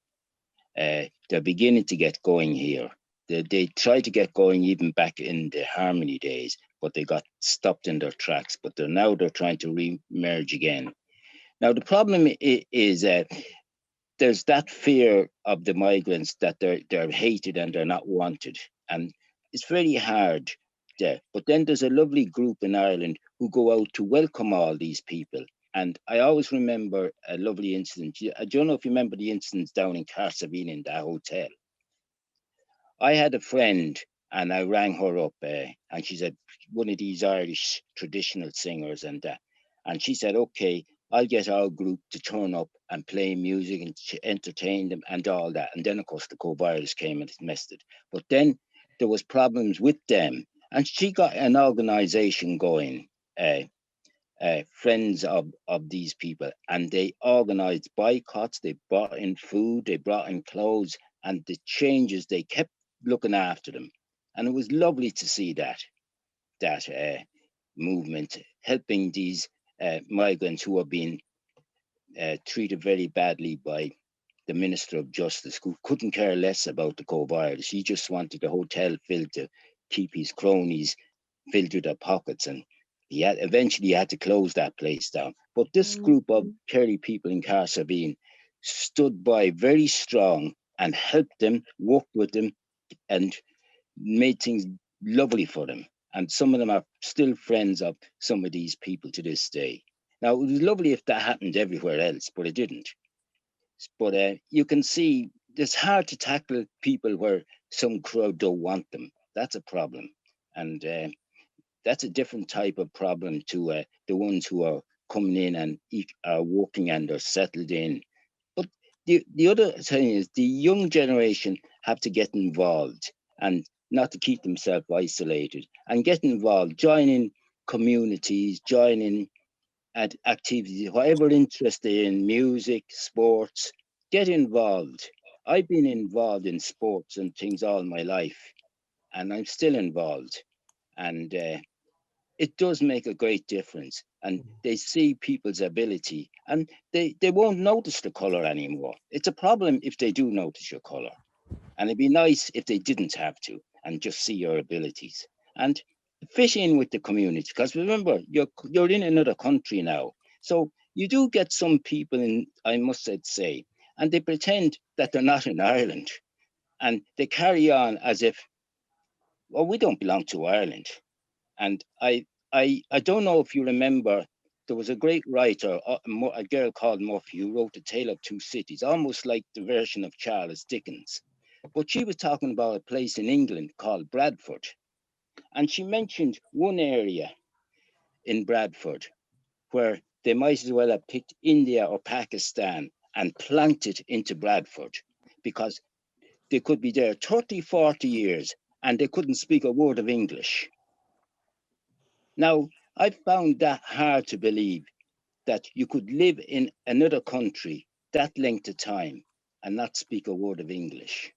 They're beginning to get going here. They tried to get going even back in the Harmony days, but they got stopped in their tracks. But they're trying to re-merge again. Now, the problem is there's that fear of the migrants that they're hated and they're not wanted. And it's very hard there. But then there's a lovely group in Ireland who go out to welcome all these people. And I always remember a lovely incident. I don't know if you remember the incidents down in Carsavine in that hotel. I had a friend, And I rang her up, and she said, one of these Irish traditional singers and that. And she said, okay, I'll get our group to turn up and play music and entertain them and all that. And then, of course, the co-virus came and it messed it. But then there was problems with them. And she got an organization going, friends of these people. And they organized boycotts. They brought in food. They brought in clothes. And the changes, they kept looking after them. And it was lovely to see that movement helping these migrants who are being treated very badly by the Minister of Justice, who couldn't care less about the co-virus. He just wanted the hotel filled to keep his cronies filled to their pockets, and eventually had to close that place down. But this group of Kerry people in Carsabeen stood by very strong and helped them, worked with them, and made things lovely for them. And some of them are still friends of some of these people to this day. Now, it was lovely if that happened everywhere else, but it didn't. But you can see it's hard to tackle people where some crowd don't want them. That's a problem. And that's a different type of problem to the ones who are coming in and are working and are settled in. But the other thing is the young generation have to get involved and not to keep themselves isolated and get involved, joining communities, joining at activities, whatever interest they're in, music, sports, get involved. I've been involved in sports and things all my life, and I'm still involved. And it does make a great difference. And they see people's ability, and they won't notice the color anymore. It's a problem if they do notice your color. And it'd be nice if they didn't have to and just see your abilities. And fit in with the community, because remember, you're in another country now. So you do get some people in, I must say, and they pretend that they're not in Ireland. And they carry on as if, well, we don't belong to Ireland. And I don't know if you remember, there was a great writer, a girl called Murphy, who wrote A Tale of Two Cities, almost like the version of Charles Dickens. But she was talking about a place in England called Bradford. And she mentioned one area in Bradford where they might as well have picked India or Pakistan and planked it into Bradford, because they could be there 30, 40 years and they couldn't speak a word of English. Now, I found that hard to believe, that you could live in another country that length of time and not speak a word of English.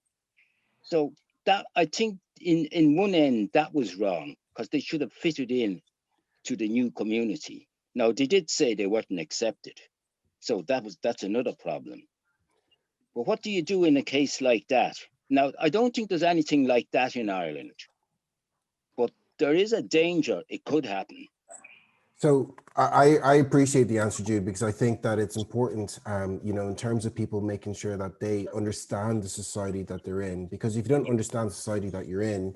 So that, I think in one end, that was wrong, because they should have fitted in to the new community. Now, they did say they weren't accepted. So that's another problem. But what do you do in a case like that? Now, I don't think there's anything like that in Ireland, but there is a danger it could happen. So I appreciate the answer, Jude, because I think that it's important, in terms of people making sure that they understand the society that they're in. Because if you don't understand the society that you're in,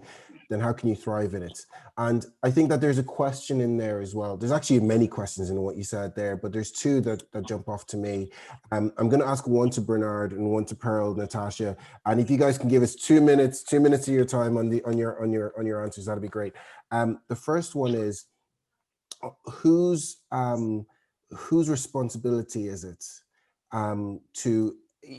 then how can you thrive in it? And I think that there's a question in there as well. There's actually many questions in what you said there, but there's two that jump off to me. I'm going to ask one to Bernard and one to Pearl, Natasha. And if you guys can give us 2 minutes of your time on your answers, that'd be great. The first one is, whose responsibility is it to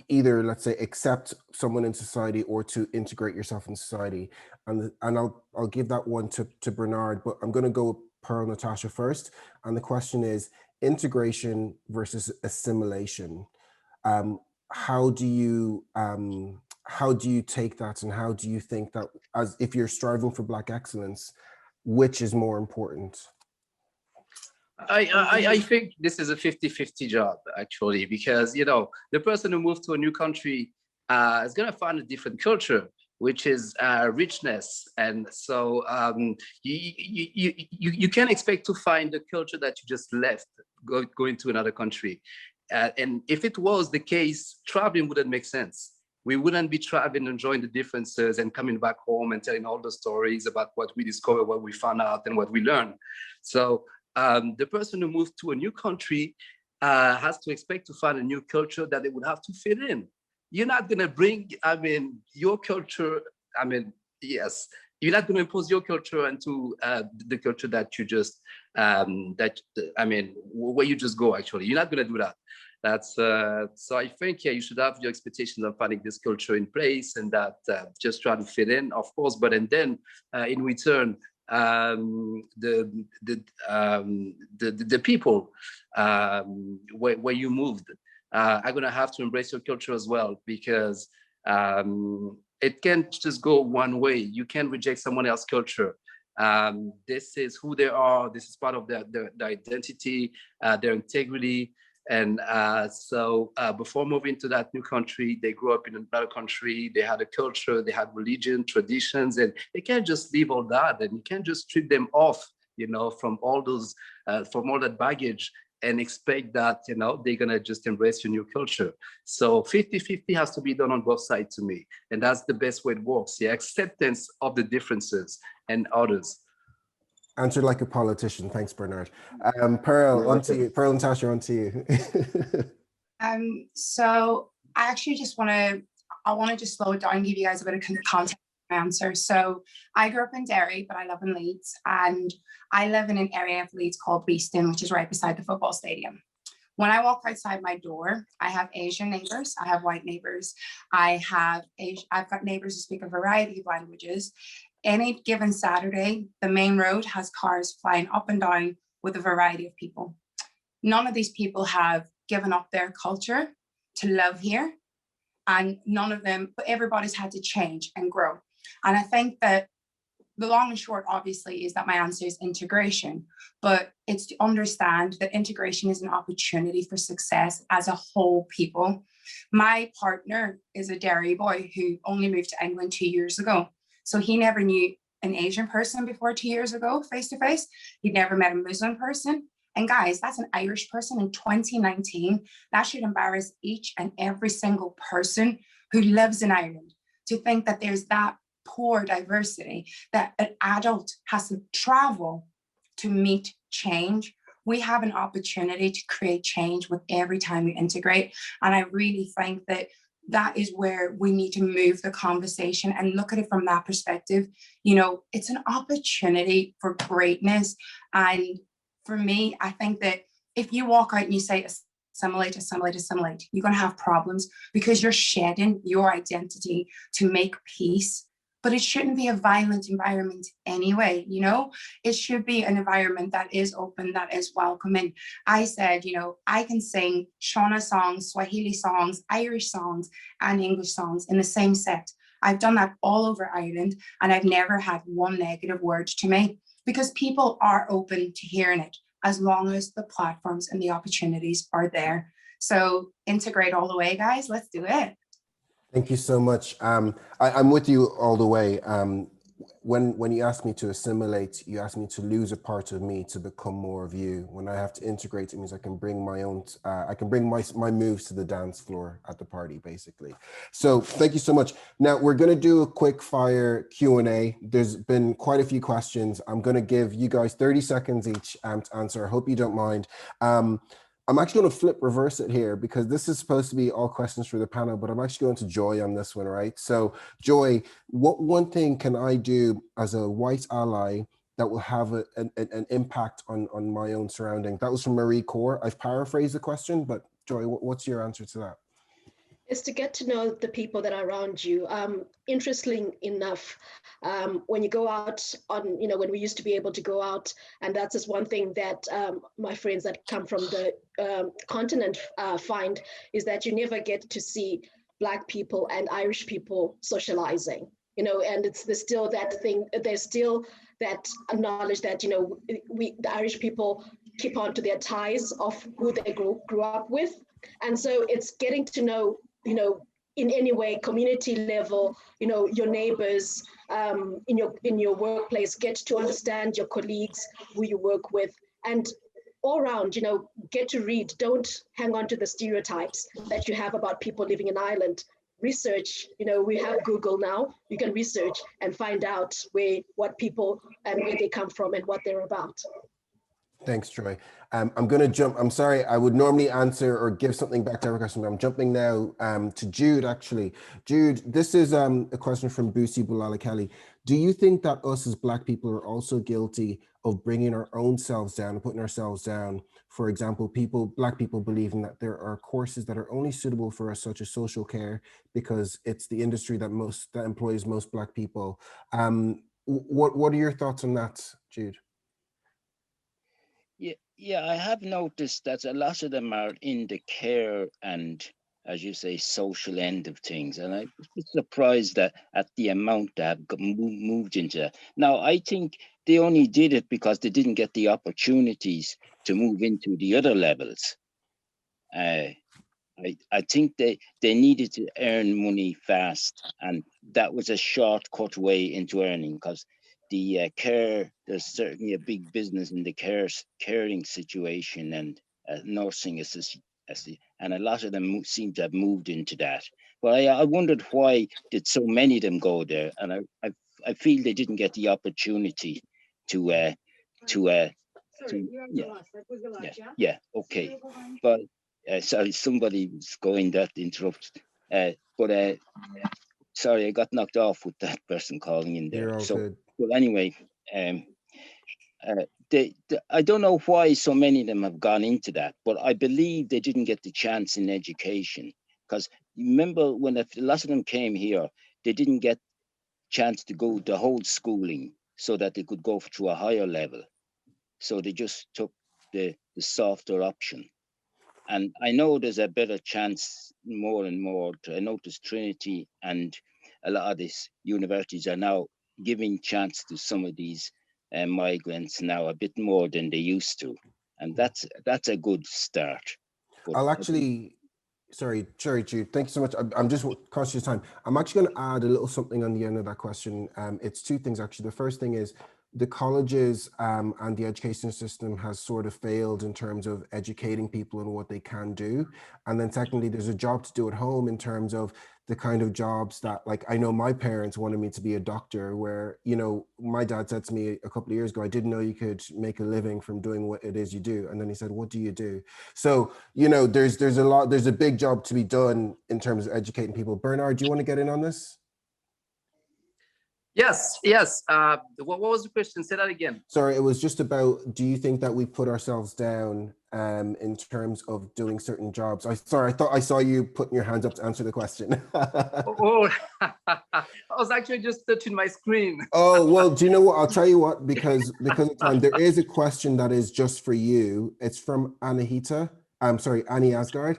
either, let's say, accept someone in society or to integrate yourself in society? And I'll give that one to Bernard, but I'm going to go Pearl, Natasha first. And the question is integration versus assimilation. How do you take that, and how do you think that, as if you're striving for Black excellence, which is more important? I think this is a 50-50 job, actually, because, the person who moves to a new country is going to find a different culture, which is richness. And so you can't expect to find the culture that you just left going to another country. And if it was the case, traveling wouldn't make sense. We wouldn't be traveling, enjoying the differences and coming back home and telling all the stories about what we discovered, what we found out, and what we learned. So the person who moved to a new country has to expect to find a new culture that they would have to fit in. You're not going to bring, your culture. Yes, you're not going to impose your culture into the culture that you just where you just go. Actually, you're not going to do that. That's so I think, yeah, you should have your expectations of finding this culture in place, and that just try to fit in, of course, but and then in return, the people where you moved are gonna have to embrace your culture as well, because it can't just go one way. You can't reject someone else's culture. This is who they are. This is part of their identity, their integrity. And so before moving to that new country, they grew up in another country. They had a culture, they had religion, traditions, and they can't just leave all that. And you can't just strip them off, from all those, from all that baggage, and expect that, they're gonna just embrace your new culture. So 50-50 has to be done on both sides to me. And that's the best way it works. The acceptance of the differences and others. Answered like a politician. Thanks, Bernard. Pearl, onto you. Pearl and Tasha, onto you. So I actually I want to just slow it down and give you guys a bit of context for my answer. So I grew up in Derry, but I live in Leeds, and I live in an area of Leeds called Beeston, which is right beside the football stadium. When I walk outside my door, I have Asian neighbors, I have white neighbors, I've got neighbors who speak a variety of languages. Any given Saturday, the main road has cars flying up and down with a variety of people. None of these people have given up their culture to live here, and but everybody's had to change and grow. And I think that the long and short, obviously, is that my answer is integration, but it's to understand that integration is an opportunity for success as a whole people. My partner is a Derry boy who only moved to England 2 years ago. So he never knew an Asian person before 2 years ago, face to face. He'd never met a Muslim person. And guys, that's an Irish person in 2019. That should embarrass each and every single person who lives in Ireland to think that there's that poor diversity, that an adult has to travel to meet change. We have an opportunity to create change with every time we integrate. And I really think that is where we need to move the conversation and look at it from that perspective. It's an opportunity for greatness. And for me, I think that if you walk out and you say, assimilate, you're going to have problems because you're shedding your identity to make peace. But it shouldn't be a violent environment anyway, It should be an environment that is open, that is welcoming. I said, I can sing Shona songs, Swahili songs, Irish songs, and English songs in the same set. I've done that all over Ireland, and I've never had one negative word to me, because people are open to hearing it as long as the platforms and the opportunities are there. So integrate all the way, guys. Let's do it. Thank you so much. I'm with you all the way. When you ask me to assimilate, you ask me to lose a part of me to become more of you. When I have to integrate, it means I can bring my own, I can bring my moves to the dance floor at the party, basically. So thank you so much. Now we're going to do a quick fire Q&A. There's been quite a few questions. I'm going to give you guys 30 seconds each to answer. I hope you don't mind. I'm actually going to reverse it here, because this is supposed to be all questions for the panel, but I'm actually going to Joy on this one, right? So Joy, what one thing can I do as a white ally that will have an impact on my own surrounding? That was from Marie Core. I've paraphrased the question, but Joy, what's your answer to that? Is to get to know the people that are around you. Interestingly enough, when you go out on, when we used to be able to go out, and that's just one thing that my friends that come from the continent find, is that you never get to see Black people and Irish people socializing, and there's still that thing, there's still that knowledge that, the Irish people keep on to their ties of who they grew up with. And so it's getting to know, in any way, community level, your neighbors, in your workplace, get to understand your colleagues, who you work with, and all around, get to read. Don't hang on to the stereotypes that you have about people living in Ireland. Research, we have Google now. You can research and find out what people and where they come from and what they're about. Thanks, Joy. I'm going to jump. I'm sorry, I would normally answer or give something back to every question, but I'm jumping now to Jude, actually. Jude, this is a question from Busi Bulala Kelly. Do you think that us as Black people are also guilty of bringing our own selves down and putting ourselves down? For example, Black people believing that there are courses that are only suitable for us, such as social care, because it's the industry that employs most Black people. What are your thoughts on that, Jude? Yeah, I have noticed that a lot of them are in the care and, as you say, social end of things. And I was surprised at the amount that have moved into that. Now, I think they only did it because they didn't get the opportunities to move into the other levels. I think they needed to earn money fast, and that was a shortcut way into earning, because the care, there's certainly a big business in the caring situation and nursing assist, and a lot of them seem to have moved into that. But I wondered, why did so many of them go there? And I feel they didn't get the opportunity to yeah, okay. But sorry, somebody was going that interrupt. Sorry, I got knocked off with that person calling in there. You're all good. Well, anyway, I don't know why so many of them have gone into that, but I believe they didn't get the chance in education. Because remember, when a lot of them came here, they didn't get chance to go the whole schooling so that they could go through a higher level. So they just took the softer option. And I know there's a better chance more and more. I notice Trinity and a lot of these universities are now giving chance to some of these migrants now a bit more than they used to. And that's a good start. But I'll actually, sorry, Jude, thank you so much. I'm just conscious of time. I'm actually going to add a little something on the end of that question. It's two things, actually. The first thing is the colleges and the education system has sort of failed in terms of educating people on what they can do. And then secondly, there's a job to do at home in terms of the kind of jobs that, like, I know my parents wanted me to be a doctor, where, you know, my dad said to me a couple of years ago, I didn't know you could make a living from doing what it is you do. And then he said, what do you do? So, you know, there's a big job to be done in terms of educating people. Bernard, do you want to get in on this? Yes. What was the question? Say that again. Sorry, it was just about, do you think that we put ourselves down in terms of doing certain jobs? I thought I saw you putting your hands up to answer the question. I was actually just touching my screen. Oh, well, do you know what? I'll tell you what, because of time, there is a question that is just for you. It's from Anahita. Annie Asgard.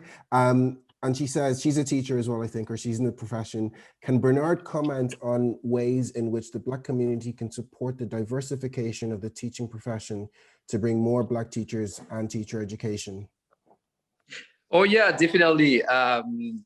And she says, she's a teacher as well, I think, or she's in the profession. Can Bernard comment on ways in which the Black community can support the diversification of the teaching profession to bring more Black teachers and teacher education? Oh, yeah, definitely.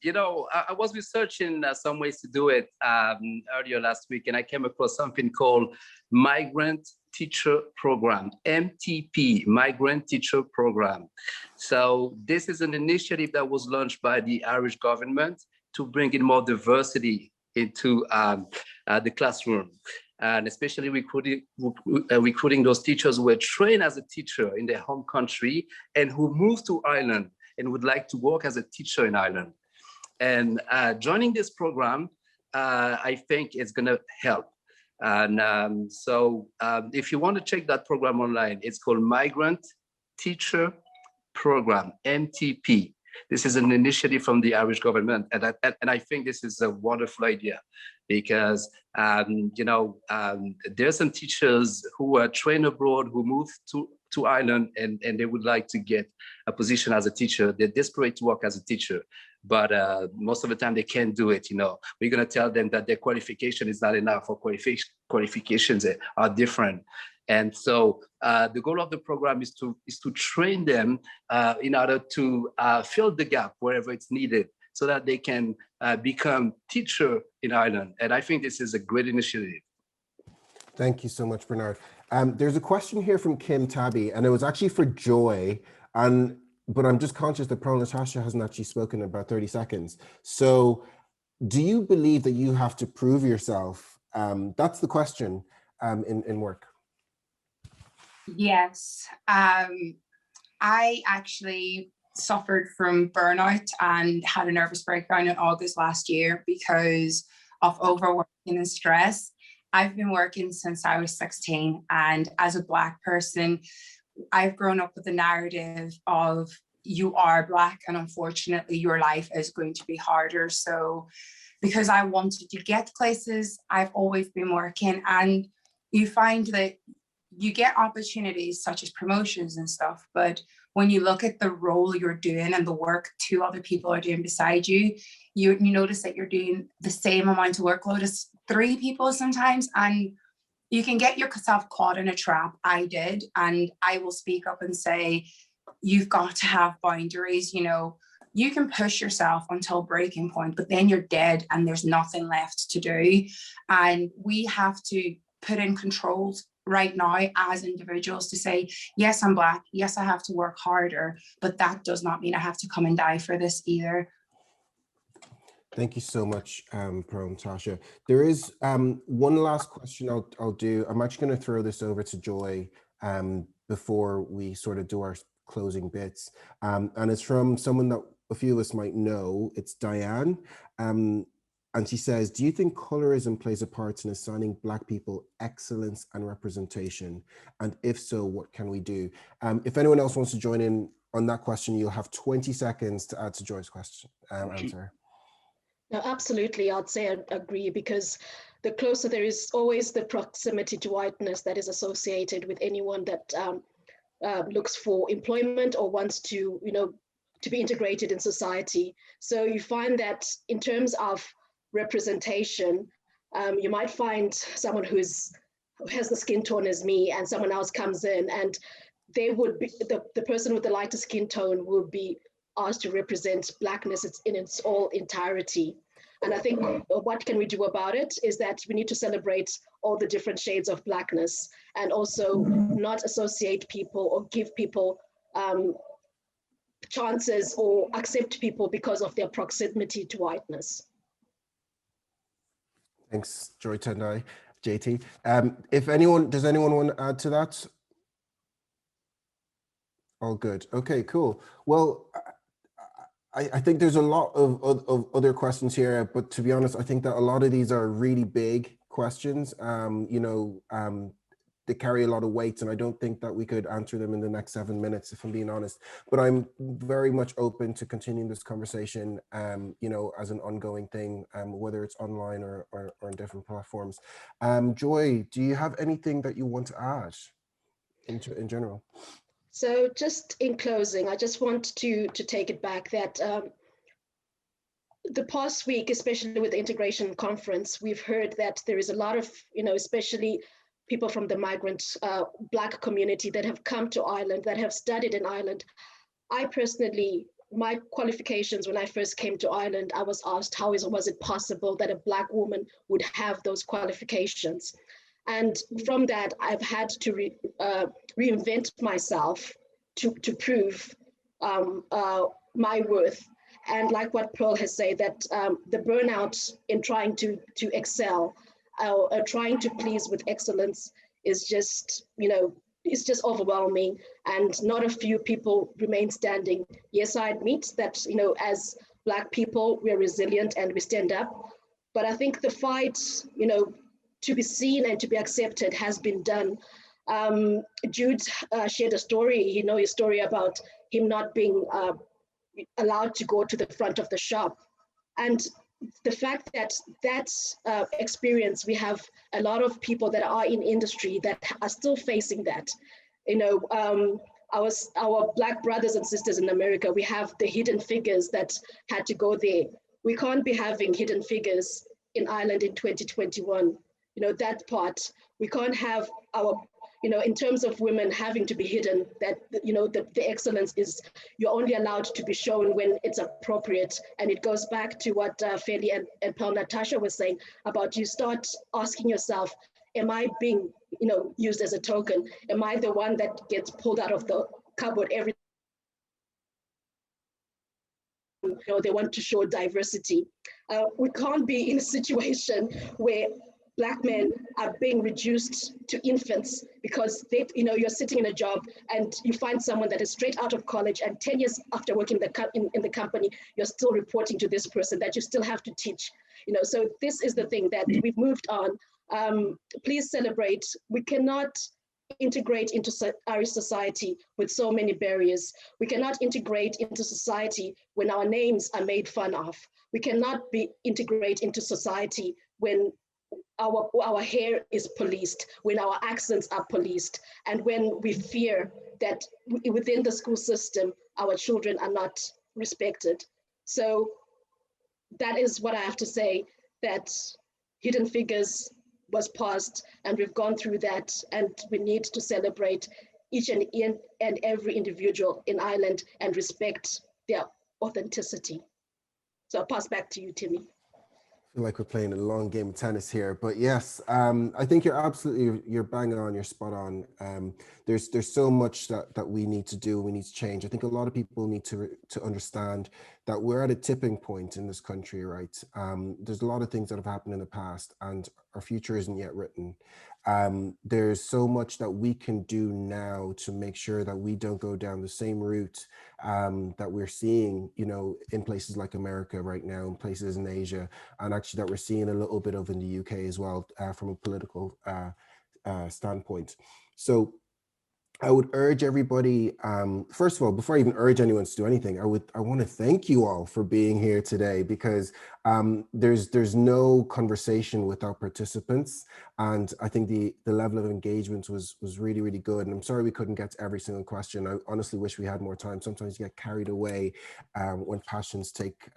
You know, I was researching some ways to do it earlier last week, and I came across something called Migrant Teacher Program, MTP, Migrant Teacher Program. So this is an initiative that was launched by the Irish government to bring in more diversity into the classroom, and especially recruiting those teachers who were trained as a teacher in their home country and who moved to Ireland and would like to work as a teacher in Ireland. And joining this program, I think it's gonna help. And so if you want to check that program online, it's called Migrant Teacher Program, MTP. This is an initiative from the Irish government. And I think this is a wonderful idea, because you know, there are some teachers who are trained abroad who moved to Ireland, and they would like to get a position as a teacher. They're desperate to work as a teacher, but most of the time they can't do it. You know, we're going to tell them that their qualification is not enough, or qualifications are different. And so the goal of the program is to train them in order to fill the gap wherever it's needed, so that they can become teacher in Ireland. And I think this is a great initiative. Thank you so much, Bernard. There's a question here from Kim Tabby, and it was actually for Joy, but I'm just conscious that Pearl Natasha hasn't actually spoken in about 30 seconds. So do you believe that you have to prove yourself? That's the question in work. Yes. I actually suffered from burnout and had a nervous breakdown in August last year because of overworking and stress. I've been working since I was 16, and as a Black person, I've grown up with the narrative of you are Black and unfortunately your life is going to be harder. So because I wanted to get places, I've always been working, and you find that you get opportunities such as promotions and stuff, but when you look at the role you're doing and the work two other people are doing beside you, you notice that you're doing the same amount of workload as three people sometimes, and you can get yourself caught in a trap. I did, and I will speak up and say, you've got to have boundaries. You know, you can push yourself until breaking point, but then you're dead and there's nothing left to do. And we have to put in controls right now as individuals to say, yes, I'm Black, yes, I have to work harder, but that does not mean I have to come and die for this either. Thank you so much, Pro and Tasha. There is one last question I'll do. I'm actually going to throw this over to Joy before we sort of do our closing bits. And it's from someone that a few of us might know. It's Diane. And she says, do you think colorism plays a part in assigning Black people excellence and representation? And if so, what can we do? If anyone else wants to join in on that question, you'll have 20 seconds to add to Joy's question answer. No, absolutely. I'd say I agree, because the closer there is always the proximity to whiteness that is associated with anyone that looks for employment or wants to, to be integrated in society. So you find that in terms of representation, you might find someone who has the skin tone as me, and someone else comes in, and they would be the person with the lighter skin tone will be asked to represent Blackness in its all entirety. And I think what can we do about it is that we need to celebrate all the different shades of Blackness, and also not associate people or give people chances or accept people because of their proximity to whiteness. Thanks, Joy-Tendai. JT. Does anyone want to add to that? All good. Okay, cool. Well, I think there's a lot of other questions here, but to be honest, I think that a lot of these are really big questions. They carry a lot of weight, and I don't think that we could answer them in the next 7 minutes, if I'm being honest. But I'm very much open to continuing this conversation, as an ongoing thing, whether it's online or on different platforms. Joy, do you have anything that you want to add in general? So just in closing, I just want to take it back that the past week, especially with the integration conference, we've heard that there is a lot of, especially people from the migrant Black community that have come to Ireland, that have studied in Ireland. I personally, my qualifications when I first came to Ireland, I was asked how was it possible that a Black woman would have those qualifications? And from that, I've had to reinvent myself to prove my worth. And like what Pearl has said, that the burnout in trying to excel, trying to please with excellence is just, it's just overwhelming, and not a few people remain standing. Yes, I admit that, as Black people, we're resilient and we stand up. But I think the fight, to be seen and to be accepted has been done. Jude shared a story, his story about him not being allowed to go to the front of the shop. And the fact that experience, we have a lot of people that are in industry that are still facing that. Our Black brothers and sisters in America, we have the hidden figures that had to go there. We can't be having hidden figures in Ireland in 2021. That part, we can't have our, in terms of women having to be hidden, that, the excellence is, you're only allowed to be shown when it's appropriate. And it goes back to what Feli and Pearl Natasha was saying about, you start asking yourself, am I being, used as a token? Am I the one that gets pulled out of the cupboard every they want to show diversity? We can't be in a situation where Black men are being reduced to infants because you're sitting in a job and you find someone that is straight out of college, and 10 years after working in the company, you're still reporting to this person that you still have to teach. So this is the thing that we've moved on. Please celebrate. We cannot integrate into Irish society with so many barriers. We cannot integrate into society when our names are made fun of. We cannot integrate into society when our hair is policed, when our accents are policed, and when we fear that within the school system, our children are not respected. So that is what I have to say, that Hidden Figures was passed, and we've gone through that, and we need to celebrate each and every individual in Ireland and respect their authenticity. So I'll pass back to you, Timi. I feel like we're playing a long game of tennis here, but yes, I think you're bang on, you're spot on. There's so much that we need to do, we need to change. I think a lot of people need to understand that we're at a tipping point in this country, right? There's a lot of things that have happened in the past, and our future isn't yet written. There's so much that we can do now to make sure that we don't go down the same route that we're seeing, in places like America right now, in places in Asia, and actually that we're seeing a little bit of in the UK as well, from a political standpoint. So I would urge everybody, first of all, before I even urge anyone to do anything, I want to thank you all for being here today, because there's no conversation without participants. And I think the level of engagement was really, really good. And I'm sorry we couldn't get to every single question. I honestly wish we had more time. Sometimes you get carried away when passions take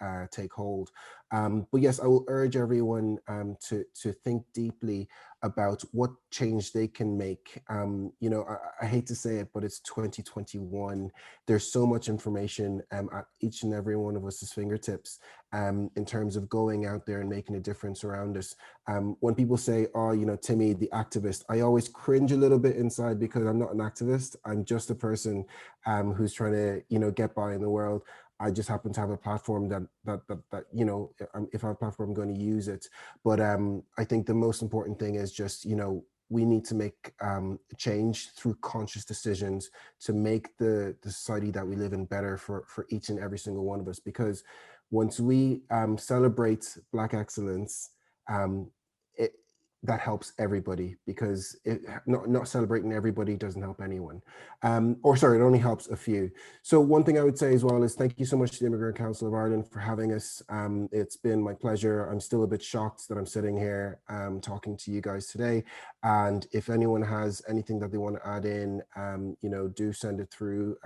hold. But yes, I will urge everyone to think deeply about what change they can make. I hate to say it, but it's 2021. There's so much information at each and every one of us' fingertips in terms of going out there and making a difference around us. When people say, oh, Timi, the activist, I always cringe a little bit inside, because I'm not an activist. I'm just a person who's trying to, get by in the world. I just happen to have a platform that if I have a platform, I'm going to use it. But I think the most important thing is just, we need to make change through conscious decisions to make the society that we live in better for each and every single one of us. Because once we celebrate Black excellence, that helps everybody, because not celebrating everybody doesn't help anyone. It only helps a few. So one thing I would say as well is thank you so much to the Immigrant Council of Ireland for having us. It's been my pleasure. I'm still a bit shocked that I'm sitting here talking to you guys today. And if anyone has anything that they want to add in, do send it through.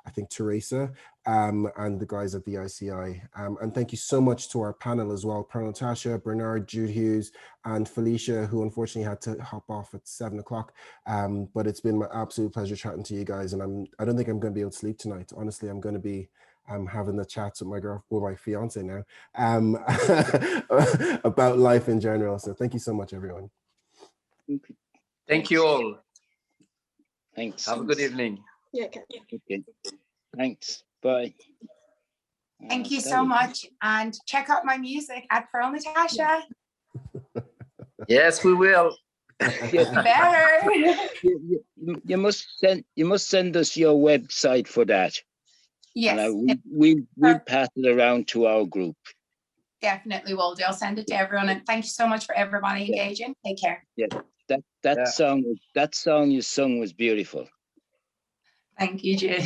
I think Teresa and the guys at the ICI. And thank you so much to our panel as well, Pearl Natasha, Bernard, Jude Hughes, and Felicia, who unfortunately had to hop off at 7 o'clock. But it's been my absolute pleasure chatting to you guys. And I don't think I'm going to be able to sleep tonight. Honestly, I'm going to be having the chats with my fiance now about life in general. So thank you so much, everyone. Thank you all. Thanks. Have a good evening. Yeah, okay. Okay. Thanks. Bye. Thank you so much. And check out my music at Pearl Natasha. Yes, we will. Better. You must send us your website for that. Yes. And we'll pass it around to our group. Definitely will do. I'll send it to everyone. And thank you so much for everybody engaging. Take care. Yeah. That song you sung was beautiful. Thank you, Jude.